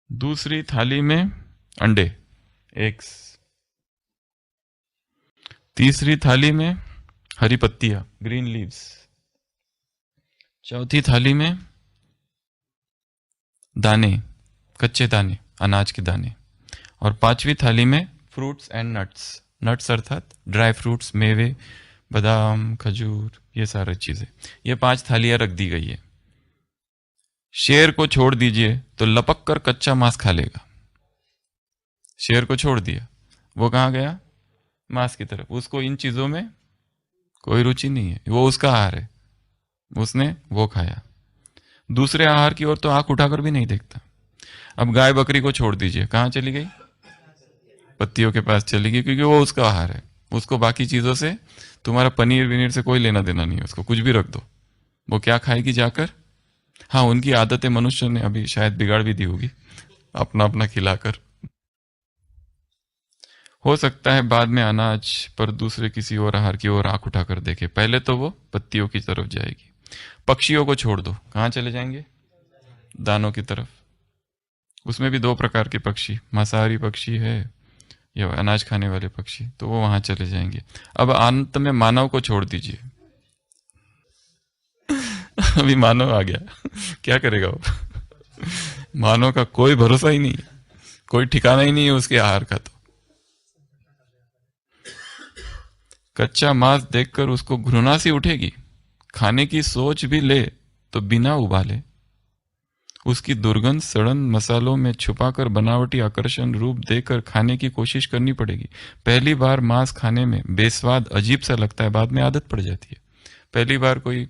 दूसरी थाली में अंडे, एग्स। तीसरी थाली में हरी पत्तियां, ग्रीन लीव्स। चौथी थाली में दाने, कच्चे दाने, अनाज के दाने। और 5वीं थाली में फ्रूट्स एंड नट्स, नट्स अर्थात ड्राई फ्रूट्स, मेवे, बादाम, खजूर, ये सारी चीजें। ये 5 थालियां रख दी गई है। शेर को छोड़ दीजिए तो लपक कर कच्चा मांस खा लेगा। शेर को छोड़ दिया, वो कहां गया? मांस की तरफ। उसको इन चीजों में कोई रुचि नहीं है, वो उसका आहार है, उसने वो खाया। दूसरे आहार की ओर तो आंख उठाकर भी नहीं देखता। अब गाय बकरी को छोड़ दीजिए, कहां चली गई? पत्तियों के पास चली गई, क्योंकि वो उसका आहार है। उसको बाकी चीजों से, तुम्हारा पनीर विनीर से कोई लेना देना नहीं है, उसको कुछ भी रख दो, वो क्या खाएगी जाकर? हाँ, उनकी आदतें मनुष्य ने अभी शायद बिगाड़ भी दी होगी, अपना अपना खिलाकर। हो सकता है बाद में अनाज पर दूसरे किसी और आहार की ओर आंख उठाकर देखे, पहले तो वो पत्तियों की तरफ जाएगी। पक्षियों को छोड़ दो, कहां चले जाएंगे? दानों की तरफ। उसमें भी 2 प्रकार के पक्षी, मांसाहारी पक्षी है या अनाज खाने वाले पक्षी, तो वो वहां चले जाएंगे। अब अंत में मानव को छोड़ दीजिए। अभी मानव आ गया, क्या करेगा वो? मानव का कोई भरोसा ही नहीं, कोई ठिकाना ही नहीं है उसके आहार का। तो कच्चा मांस देखकर उसको घृणा सी उठेगी, खाने की सोच भी ले तो बिना उबाले। उसकी दुर्गंध सड़न मसालों में छुपाकर बनावटी आकर्षण रूप देकर खाने की कोशिश करनी पड़ेगी। पहली बार मांस खाने में बेस्वाद अजीब सा लगता है, बाद में आदत पड़ जाती है। पहली बार कोई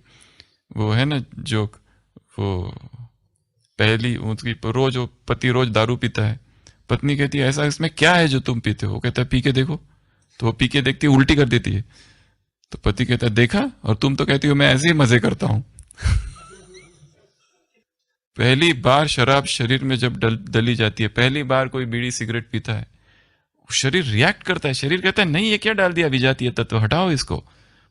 वो है ना जोक, वो पहली उसकी रोज, वो पति रोज दारू पीता है, पत्नी कहती है ऐसा इसमें क्या है जो तुम पीते हो? वो कहता है पी के देखो, तो वो पी के देखती है, उल्टी कर देती है। तो पति कहता है देखा, और तुम तो कहती हो मैं ऐसे ही मजे करता हूं। पहली बार शराब शरीर में जब डली जाती है, पहली बार कोई बीड़ी सिगरेट पीता है, शरीर रिएक्ट करता है, शरीर कहता है नहीं ये क्या डाल दिया विजातीय तत्व, हटाओ इसको।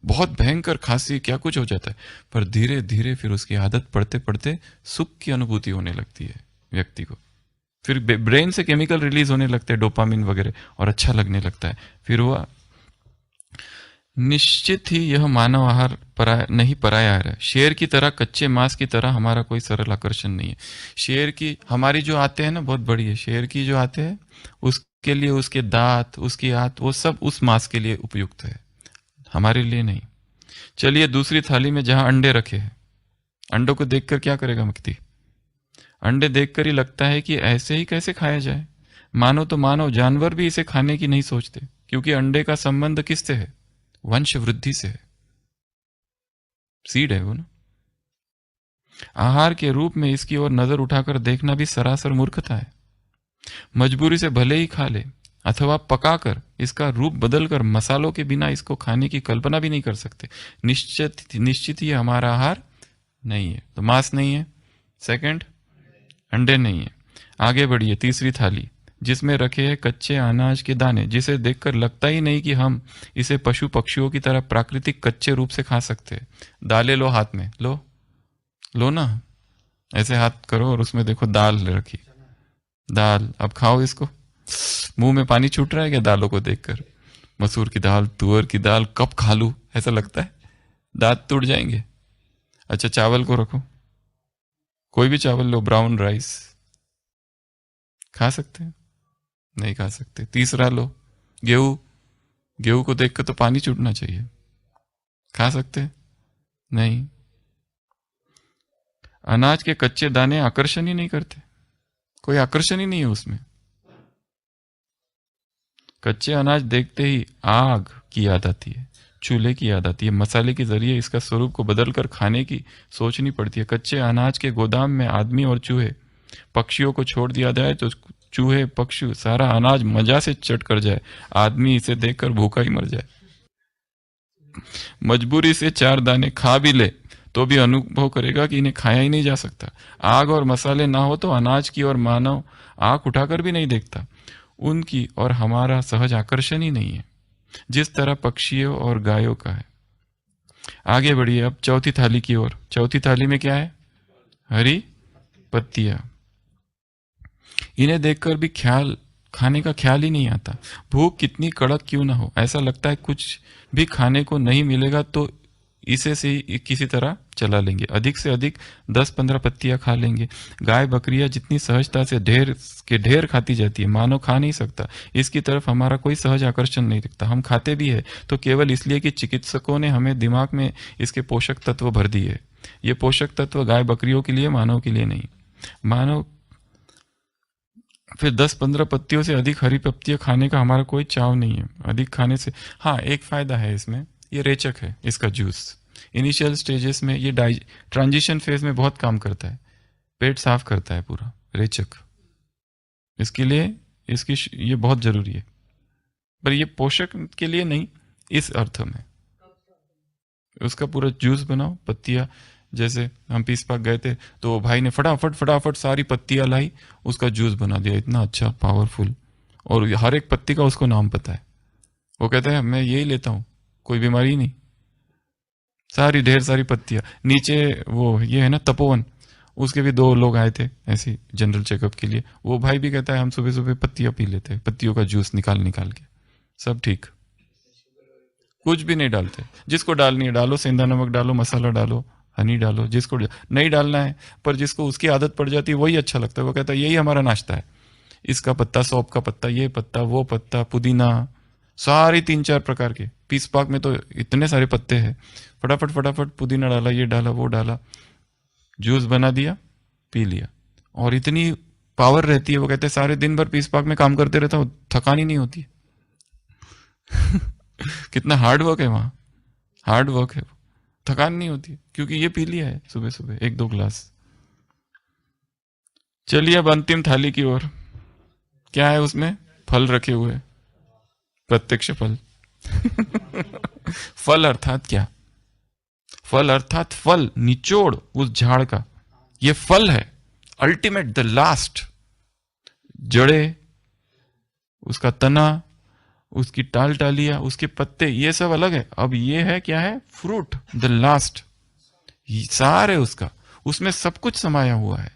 बहुत भयंकर खांसी, क्या कुछ हो जाता है। पर धीरे धीरे फिर उसकी आदत पड़ते पड़ते सुख की अनुभूति होने लगती है व्यक्ति को। फिर ब्रेन से केमिकल रिलीज होने लगते हैं, डोपामिन वगैरह, और अच्छा लगने लगता है। फिर वो निश्चित ही यह मानव आहार नहीं पराया आहार है। शेर की तरह, कच्चे मांस की तरह हमारा कोई सरल आकर्षण नहीं है। शेर की हमारी जो आते हैं ना, बहुत बड़ी है। शेर की जो आते हैं उसके लिए उसके दांत, उसकी आंत, वो सब उस मांस के लिए उपयुक्त है, हमारे लिए नहीं। चलिए दूसरी थाली में जहां अंडे रखे हैं, अंडों को देखकर क्या करेगा व्यक्ति? अंडे देखकर ही लगता है कि ऐसे ही कैसे खाया जाए। मानो तो मानव, जानवर भी इसे खाने की नहीं सोचते, क्योंकि अंडे का संबंध किससे है? वंश वृद्धि से है, सीड है वो ना। आहार के रूप में इसकी ओर नजर उठाकर देखना भी सरासर मूर्खता है। मजबूरी से भले ही खा ले, अथवा पकाकर इसका रूप बदलकर मसालों के बिना इसको खाने की कल्पना भी नहीं कर सकते। निश्चित ही हमारा आहार नहीं है। तो मांस नहीं है, सेकंड अंडे नहीं है। आगे बढ़िए, तीसरी थाली जिसमें रखे हैं कच्चे अनाज के दाने, जिसे देखकर लगता ही नहीं कि हम इसे पशु पक्षियों की तरह प्राकृतिक कच्चे रूप से खा सकते हैं। दालें लो हाथ में, लो ना, ऐसे हाथ करो और उसमें देखो दाल रखी, दाल। अब खाओ इसको, मुंह में पानी छूट रहा है क्या दालों को देखकर? मसूर की दाल, तुअर की दाल कब खा लूं ऐसा लगता है, दांत टूट जाएंगे। अच्छा चावल को रखो, कोई भी चावल लो, ब्राउन राइस, खा सकते हैं? नहीं खा सकते। तीसरा लो गेहूं, गेहूं को देखकर तो पानी छूटना चाहिए, खा सकते हैं? नहीं। अनाज के कच्चे दाने आकर्षण ही नहीं करते, कोई आकर्षण ही नहीं है उसमें। कच्चे अनाज देखते ही आग की याद आती है, चूल्हे की याद आती है, मसाले के जरिए इसका स्वरूप को बदलकर खाने की सोचनी पड़ती है। कच्चे अनाज के गोदाम में आदमी और चूहे पक्षियों को छोड़ दिया जाए तो चूहे पक्षी सारा अनाज मजा से चट कर जाए, आदमी इसे देखकर भूखा ही मर जाए। मजबूरी से 4 दाने खा भी ले तो भी अनुभव करेगा कि इन्हें खाया ही नहीं जा सकता। आग और मसाले ना हो तो अनाज की ओर मानव आंख उठाकर भी नहीं देखता, उनकी और हमारा सहज आकर्षण ही नहीं है, जिस तरह पक्षियों और गायों का है। आगे बढ़िए अब चौथी थाली की ओर। चौथी थाली में क्या है? हरी पत्तियां। इन्हें देखकर भी खाने का ख्याल ही नहीं आता। भूख कितनी कड़क क्यों ना हो, ऐसा लगता है कुछ भी खाने को नहीं मिलेगा तो इसे से किसी तरह चला लेंगे। अधिक से अधिक 10-15 पत्तियां खा लेंगे। गाय बकरियां जितनी सहजता से ढेर के ढेर खाती जाती है, मानो खा नहीं सकता। इसकी तरफ हमारा कोई सहज आकर्षण नहीं दिखता। हम खाते भी है तो केवल इसलिए कि चिकित्सकों ने हमें दिमाग में इसके पोषक तत्व भर दिए। ये पोषक तत्व गाय बकरियों के लिए, मानव के लिए नहीं। मानव फिर 10-15 पत्तियों से अधिक हरी पत्तियां खाने का हमारा कोई चाव नहीं है। अधिक खाने से हाँ एक फायदा है इसमें, ये रेचक है इसका जूस। इनिशियल स्टेजेस में ये ट्रांजिशन फेज में बहुत काम करता है, पेट साफ करता है पूरा। रेचक इसके लिए ये बहुत जरूरी है, पर ये पोषक के लिए नहीं इस अर्थ में। उसका पूरा जूस बनाओ। पत्तियां जैसे हम पीस पाक गए थे तो भाई ने फटाफट सारी पत्तियां लाई, उसका जूस बना दिया, इतना अच्छा पावरफुल। और हर एक पत्ती का उसको नाम पता है। वो कहता है मैं यही लेता हूं, कोई बीमारी नहीं। सारी ढेर सारी पत्तियां नीचे। वो ये है ना तपोवन, उसके भी 2 लोग आए थे ऐसी जनरल चेकअप के लिए। वो भाई भी कहता है हम सुबह सुबह पत्तियां पी लेते हैं, पत्तियों का जूस निकाल के। सब ठीक, कुछ भी नहीं डालते। जिसको डालनी है डालो, सेंधा नमक डालो, मसाला डालो, हनी डालो, जिसको नहीं डालना है पर जिसको उसकी आदत पड़ जाती है वही अच्छा लगता है। वो कहता है यही हमारा नाश्ता है। इसका पत्ता, सौंफ का पत्ता, ये पत्ता, वो पत्ता, पुदीना, सारी 3-4 प्रकार के। पीस पाक में तो इतने सारे पत्ते हैं। फटाफट पुदीना डाला, ये डाला, वो डाला, जूस बना दिया, पी लिया। और इतनी पावर रहती है। वो कहते हैं सारे दिन भर पीस पाक में काम करते रहता हूं, थकान ही नहीं होती। कितना हार्ड वर्क है वहां, हार्ड वर्क है, थकान नहीं होती क्योंकि ये पी लिया है सुबह सुबह 1-2 ग्लास। चलिए अब अंतिम थाली की ओर। क्या है उसमें? फल रखे हुए, प्रत्यक्ष फल। फल अर्थात क्या? फल अर्थात फल, निचोड़ उस झाड़ का। ये फल है, अल्टीमेट, द लास्ट। जड़े, उसका तना, उसकी टालियां, उसके पत्ते, ये सब अलग है। अब ये है क्या है? Fruit, the last. सारे उसका, उसमें सब कुछ समाया हुआ है।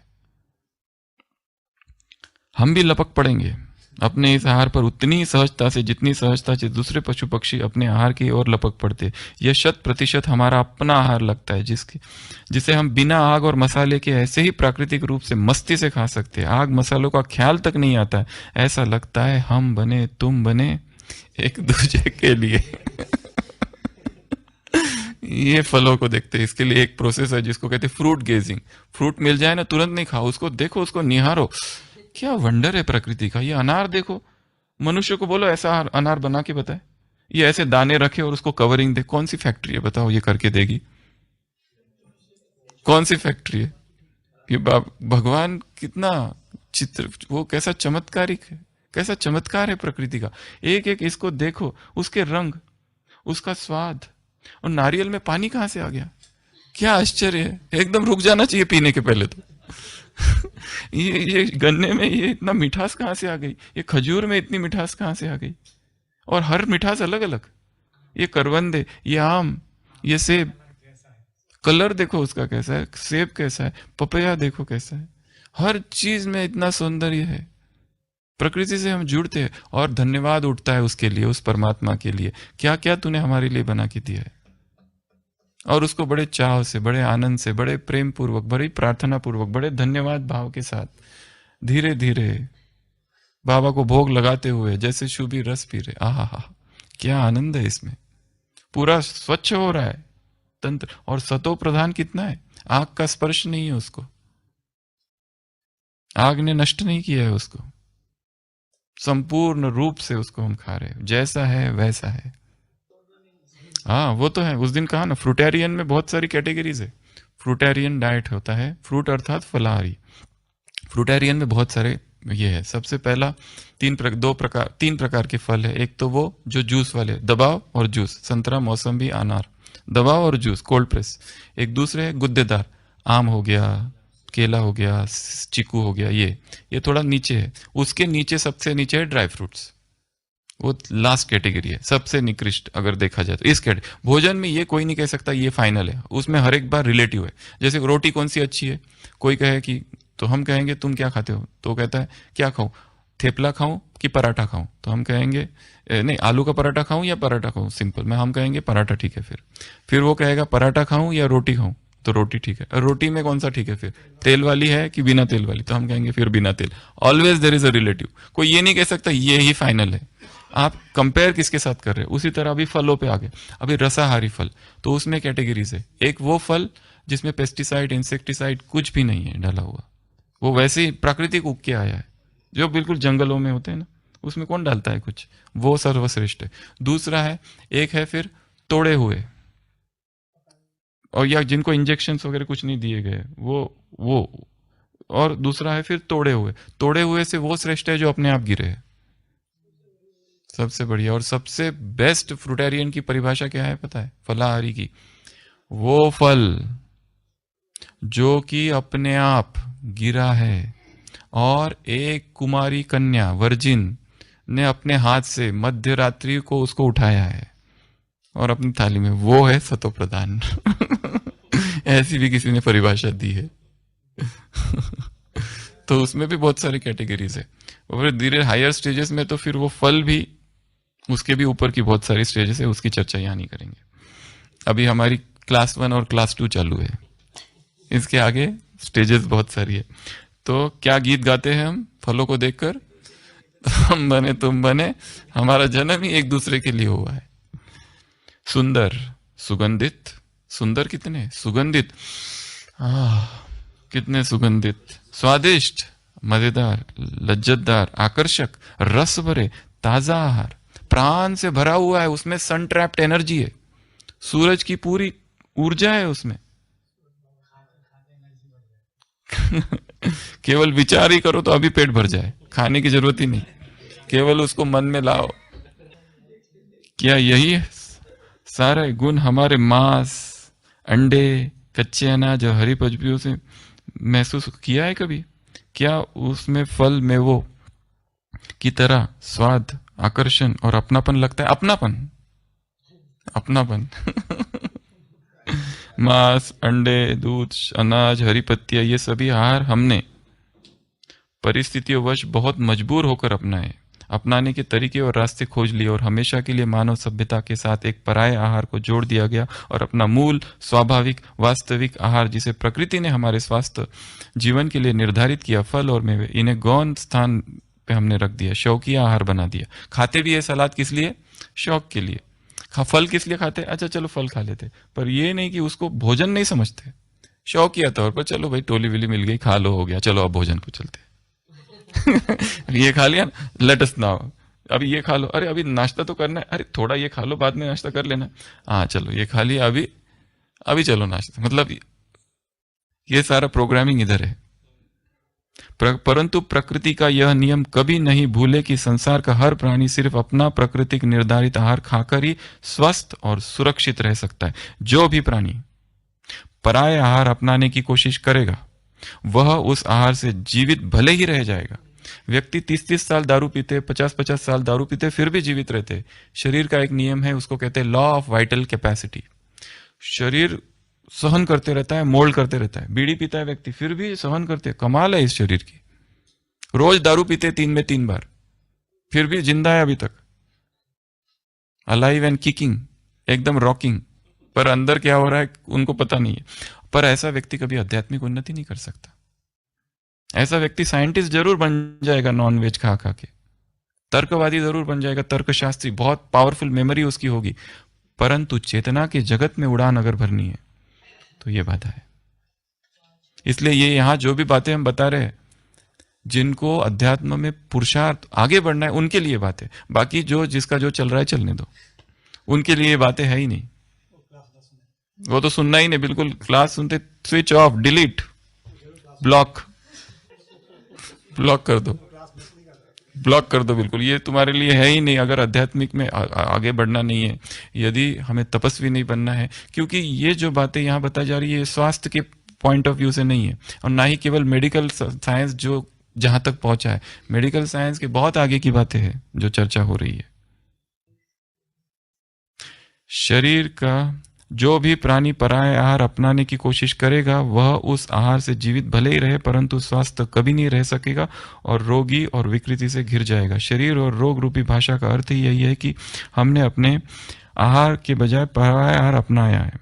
हम भी लपक पड़ेंगे अपने इस आहार पर उतनी ही सहजता से जितनी सहजता से दूसरे पशु पक्षी अपने आहार की ओर लपक पड़ते। यह 100% हमारा अपना आहार लगता है, जिसे हम बिना आग और मसाले के ऐसे ही प्राकृतिक रूप से मस्ती से खा सकते हैं। आग मसालों का ख्याल तक नहीं आता है। ऐसा लगता है हम बने, तुम बने एक दूसरे के लिए। ये फलों को देखते हैं, इसके लिए एक प्रोसेस है जिसको कहते हैं फ्रूट गेजिंग। फ्रूट मिल जाए ना तुरंत नहीं खाओ, उसको देखो, उसको निहारो। क्या वंडर है प्रकृति का। ये अनार देखो, मनुष्य को बोलो ऐसा अनार बना के बताए, ये ऐसे दाने रखे और उसको कवरिंग दे। कौन सी फैक्ट्री है बताओ ये करके देगी? कौन सी फैक्ट्री है? ये भगवान कितना चित्र, वो कैसा चमत्कारिक है, कैसा चमत्कार है प्रकृति का। एक एक इसको देखो, उसके रंग, उसका स्वाद। और नारियल में पानी कहां से आ गया? क्या आश्चर्य है। एकदम रुक जाना चाहिए पीने के पहले तो। ये गन्ने में ये इतना मिठास कहां से आ गई? ये खजूर में इतनी मिठास कहां से आ गई? और हर मिठास अलग अलग। ये करवंदे, ये आम, ये सेब, कलर देखो उसका कैसा है, सेब कैसा है, पपैया देखो कैसा है। हर चीज में इतना सौंदर्य है। प्रकृति से हम जुड़ते हैं और धन्यवाद उठता है उसके लिए, उस परमात्मा के लिए, क्या क्या तूने हमारे लिए बना के दिया है। और उसको बड़े चाव से, बड़े आनंद से, बड़े प्रेम पूर्वक, बड़ी प्रार्थना पूर्वक, बड़े धन्यवाद भाव के साथ धीरे धीरे बाबा को भोग लगाते हुए जैसे शुभी रस पी रहे। आहा हा, क्या आनंद है इसमें। पूरा स्वच्छ हो रहा है तंत्र, और सतो प्रधान कितना है, आग का स्पर्श नहीं है उसको, आग ने नष्ट नहीं किया है उसको, संपूर्ण रूप से उसको हम खा रहे हैं, जैसा है वैसा है। हाँ वो तो है, उस दिन कहा ना फ्रूटेरियन में बहुत सारी कैटेगरीज है। फ्रूटेरियन डाइट होता है, फ्रूट अर्थात फलाहारी। फ्रूटेरियन में बहुत सारे ये है। सबसे पहला तीन प्रकार के फल है। एक तो वो जो जूस वाले, दबाव और जूस, संतरा, मौसम्बी, अनार, दबाव और जूस कोल्ड प्रेस। एक दूसरे है गुद्देदार, आम हो गया, केला हो गया, चीकू हो गया, ये थोड़ा नीचे है। उसके नीचे सबसे नीचे है ड्राई फ्रूट्स, वो लास्ट कैटेगरी है, सबसे निकृष्ट अगर देखा जाए तो। इस कैटेगरी भोजन में ये कोई नहीं कह सकता ये फाइनल है, उसमें हर एक बार रिलेटिव है। जैसे रोटी कौन सी अच्छी है, कोई कहे कि, तो हम कहेंगे तुम क्या खाते हो, तो कहता है क्या खाऊं, थेपला खाऊं कि पराठा खाऊं, तो हम कहेंगे नहीं आलू का पराठा खाऊं या पराठा खाऊं, सिंपल में हम कहेंगे पराठा ठीक है। फिर वो कहेगा पराठा खाऊं या रोटी खाऊं, तो रोटी ठीक है। रोटी में कौन सा ठीक है, फिर तेल वाली है कि बिना तेल वाली, तो हम कहेंगे फिर बिना तेल। Always there is a relative, कोई ये नहीं कह सकता ये ही फाइनल है। आप कंपेयर किसके साथ कर रहे हैं। उसी तरह अभी फलों पे आ गए, अभी रसाहारी फल, तो उसमें कैटेगरीज है। एक वो फल जिसमें पेस्टिसाइड, इंसेक्टिसाइड कुछ भी नहीं है डाला हुआ, वो वैसे ही प्राकृतिक उग के आया है, जो बिल्कुल जंगलों में होते हैं ना, उसमें कौन डालता है कुछ, वो सर्वश्रेष्ठ है। दूसरा है, एक है फिर तोड़े हुए, और या जिनको इंजेक्शन वगैरह कुछ नहीं दिए गए, वो और दूसरा है फिर तोड़े हुए से वो श्रेष्ठ है जो अपने आप गिरे है, सबसे बढ़िया। और सबसे बेस्ट फ्रूटेरियन की परिभाषा क्या है पता है, फलाहारी की, वो फल जो कि अपने आप गिरा है और एक कुमारी कन्या वर्जिन ने अपने हाथ से मध्य रात्रि को उसको उठाया है और अपनी थाली में, वो है सतो प्रधान। ऐसी भी किसी ने परिभाषा दी है। तो उसमें भी बहुत सारी कैटेगरीज है। और फिर धीरे हायर स्टेजेस में तो फिर वो फल भी, उसके भी ऊपर की बहुत सारी स्टेजेस है, उसकी चर्चा यहाँ नहीं करेंगे। अभी हमारी क्लास 1 और क्लास 2 चालू है, इसके आगे स्टेजेस बहुत सारी है। तो क्या गीत गाते हैं हम फलों को देखकर, हम बने तुम बने, हमारा जन्म ही एक दूसरे के लिए हुआ है। सुंदर, सुगंधित, सुंदर कितने, सुगंधित, कितने सुगंधित, स्वादिष्ट, मजेदार, लज्जतदार, आकर्षक, रस भरे, ताजा आहार, प्राण से भरा हुआ है, उसमें सन ट्रैप्ड एनर्जी है, सूरज की पूरी ऊर्जा है उसमें। केवल विचार ही करो तो अभी पेट भर जाए, खाने की जरूरत ही नहीं, केवल उसको मन में लाओ। क्या यही सारे गुण हमारे मांस, अंडे, कच्चे अनाज और हरी पजबियों से महसूस किया है कभी? क्या उसमें फल मेवों की तरह स्वाद, आकर्षण और अपनापन लगता है? अपनापन मांस, अंडे, दूध, अनाज, हरी पत्तियां, ये सभी आहार हमने परिस्थितियों वश बहुत मजबूर होकर अपनाने के तरीके और रास्ते खोज लिए, और हमेशा के लिए मानव सभ्यता के साथ एक पराये आहार को जोड़ दिया गया, और अपना मूल, स्वाभाविक, वास्तविक आहार, जिसे प्रकृति ने हमारे स्वास्थ्य जीवन के लिए निर्धारित किया, फल और मेवे, इन्हें गौण स्थान पे हमने रख दिया, शौकिया आहार बना दिया। खाते भी है सलाद किस लिए? शौक के लिए। फल किस लिए खाते? अच्छा चलो फल खा लेते, पर ये नहीं कि उसको भोजन नहीं समझते, शौकिया तौर पर, चलो भाई टोली विली मिल गई, खा लो, हो गया, चलो अब भोजन को चलते। ये खा लिया, लेट अस नाउ, अभी ये खा लो, अरे अभी नाश्ता तो करना है, अरे थोड़ा ये खा लो, बाद में नाश्ता कर लेना, हाँ चलो ये खा लिया, अभी चलो नाश्ता। मतलब ये सारा प्रोग्रामिंग इधर है। परंतु प्रकृति का यह नियम कभी नहीं भूले कि संसार का हर प्राणी सिर्फ अपना प्राकृतिक निर्धारित आहार खाकर ही स्वस्थ और सुरक्षित रह सकता है। जो भी प्राणी पराय आहार अपनाने की कोशिश करेगा, वह उस आहार से जीवित भले ही रह जाएगा। व्यक्ति 30-30 साल दारू पीते, 50-50 साल दारू पीते, फिर भी जीवित रहते। शरीर का एक नियम है, उसको कहते हैं लॉ ऑफ वाइटल कैपेसिटी। शरीर सहन करते रहता है, मोल्ड करते रहता है। बीड़ी पीता है व्यक्ति, फिर भी सहन करते है। कमाल है इस शरीर की, रोज दारू पीते 3 में 3 बार, फिर भी जिंदा है अभी तक, अलाइव एंड किकिंग, एकदम रॉकिंग, पर अंदर क्या हो रहा है उनको पता नहीं है। पर ऐसा व्यक्ति कभी आध्यात्मिक उन्नति नहीं कर सकता। ऐसा व्यक्ति साइंटिस्ट जरूर बन जाएगा नॉन वेज खा खा के, तर्कवादी जरूर बन जाएगा, तर्कशास्त्री, बहुत पावरफुल मेमोरी उसकी होगी, परंतु चेतना के जगत में उड़ान अगर भरनी है तो ये बाधा है। इसलिए ये यहां जो भी बातें हम बता रहे हैं, जिनको अध्यात्म में पुरुषार्थ आगे बढ़ना है उनके लिए बात है, बाकी जो जिसका जो चल रहा है चलने दो, उनके लिए ये बातें है ही नहीं, वो तो सुनना ही नहीं, बिल्कुल क्लास सुनते स्विच ऑफ, डिलीट, ब्लॉक कर दो, ब्लॉक कर दो, बिल्कुल ये तुम्हारे लिए है ही नहीं। अगर आध्यात्मिक में आगे बढ़ना नहीं है, यदि हमें तपस्वी नहीं बनना है, क्योंकि ये जो बातें यहां बताई जा रही है स्वास्थ्य के पॉइंट ऑफ व्यू से नहीं है, और ना ही केवल मेडिकल साइंस जो जहां तक पहुंचा है, मेडिकल साइंस के बहुत आगे की बातें हैं जो चर्चा हो रही है। शरीर का जो भी प्राणी पराया आहार अपनाने की कोशिश करेगा वह उस आहार से जीवित भले ही रहे, परंतु स्वास्थ्य कभी नहीं रह सकेगा और रोगी और विकृति से घिर जाएगा। शरीर और रोग रूपी भाषा का अर्थ ही यही है कि हमने अपने आहार के बजाय पराया आहार अपनाया है।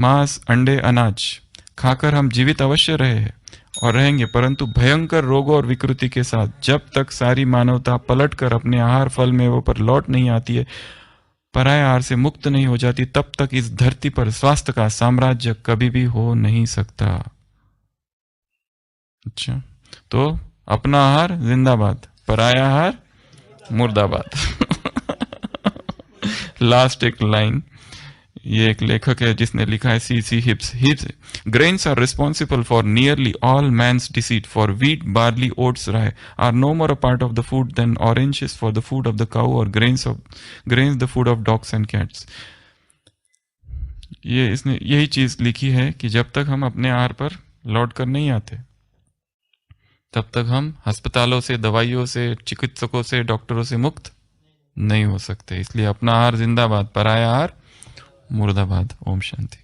मांस, अंडे, अनाज खाकर हम जीवित अवश्य रहे हैं और रहेंगे, परंतु भयंकर रोगों और विकृति के साथ। जब तक सारी मानवता पलटकर अपने आहार फल मेवों पर लौट नहीं आती है, पराया आहार से मुक्त नहीं हो जाती, तब तक इस धरती पर स्वास्थ्य का साम्राज्य कभी भी हो नहीं सकता। अच्छा, तो अपना आहार जिंदाबाद, पराया आहार मुर्दाबाद। लास्ट एक लाइन, ये एक लेखक है जिसने लिखा है, C.C. Hibbs, grains are responsible for nearly all man's deceit, for wheat, barley, oats, rye are no more a part of the food than oranges for the food of the cow or grains the food of dogs and cats. ये इसने यही चीज लिखी है कि जब तक हम अपने आहार पर लौट कर नहीं आते, तब तक हम अस्पतालों से, दवाइयों से, चिकित्सकों से, डॉक्टरों से मुक्त नहीं हो सकते। इसलिए अपना आहार जिंदाबाद, पराया आहार मुर्दाबाद। ओम शांति।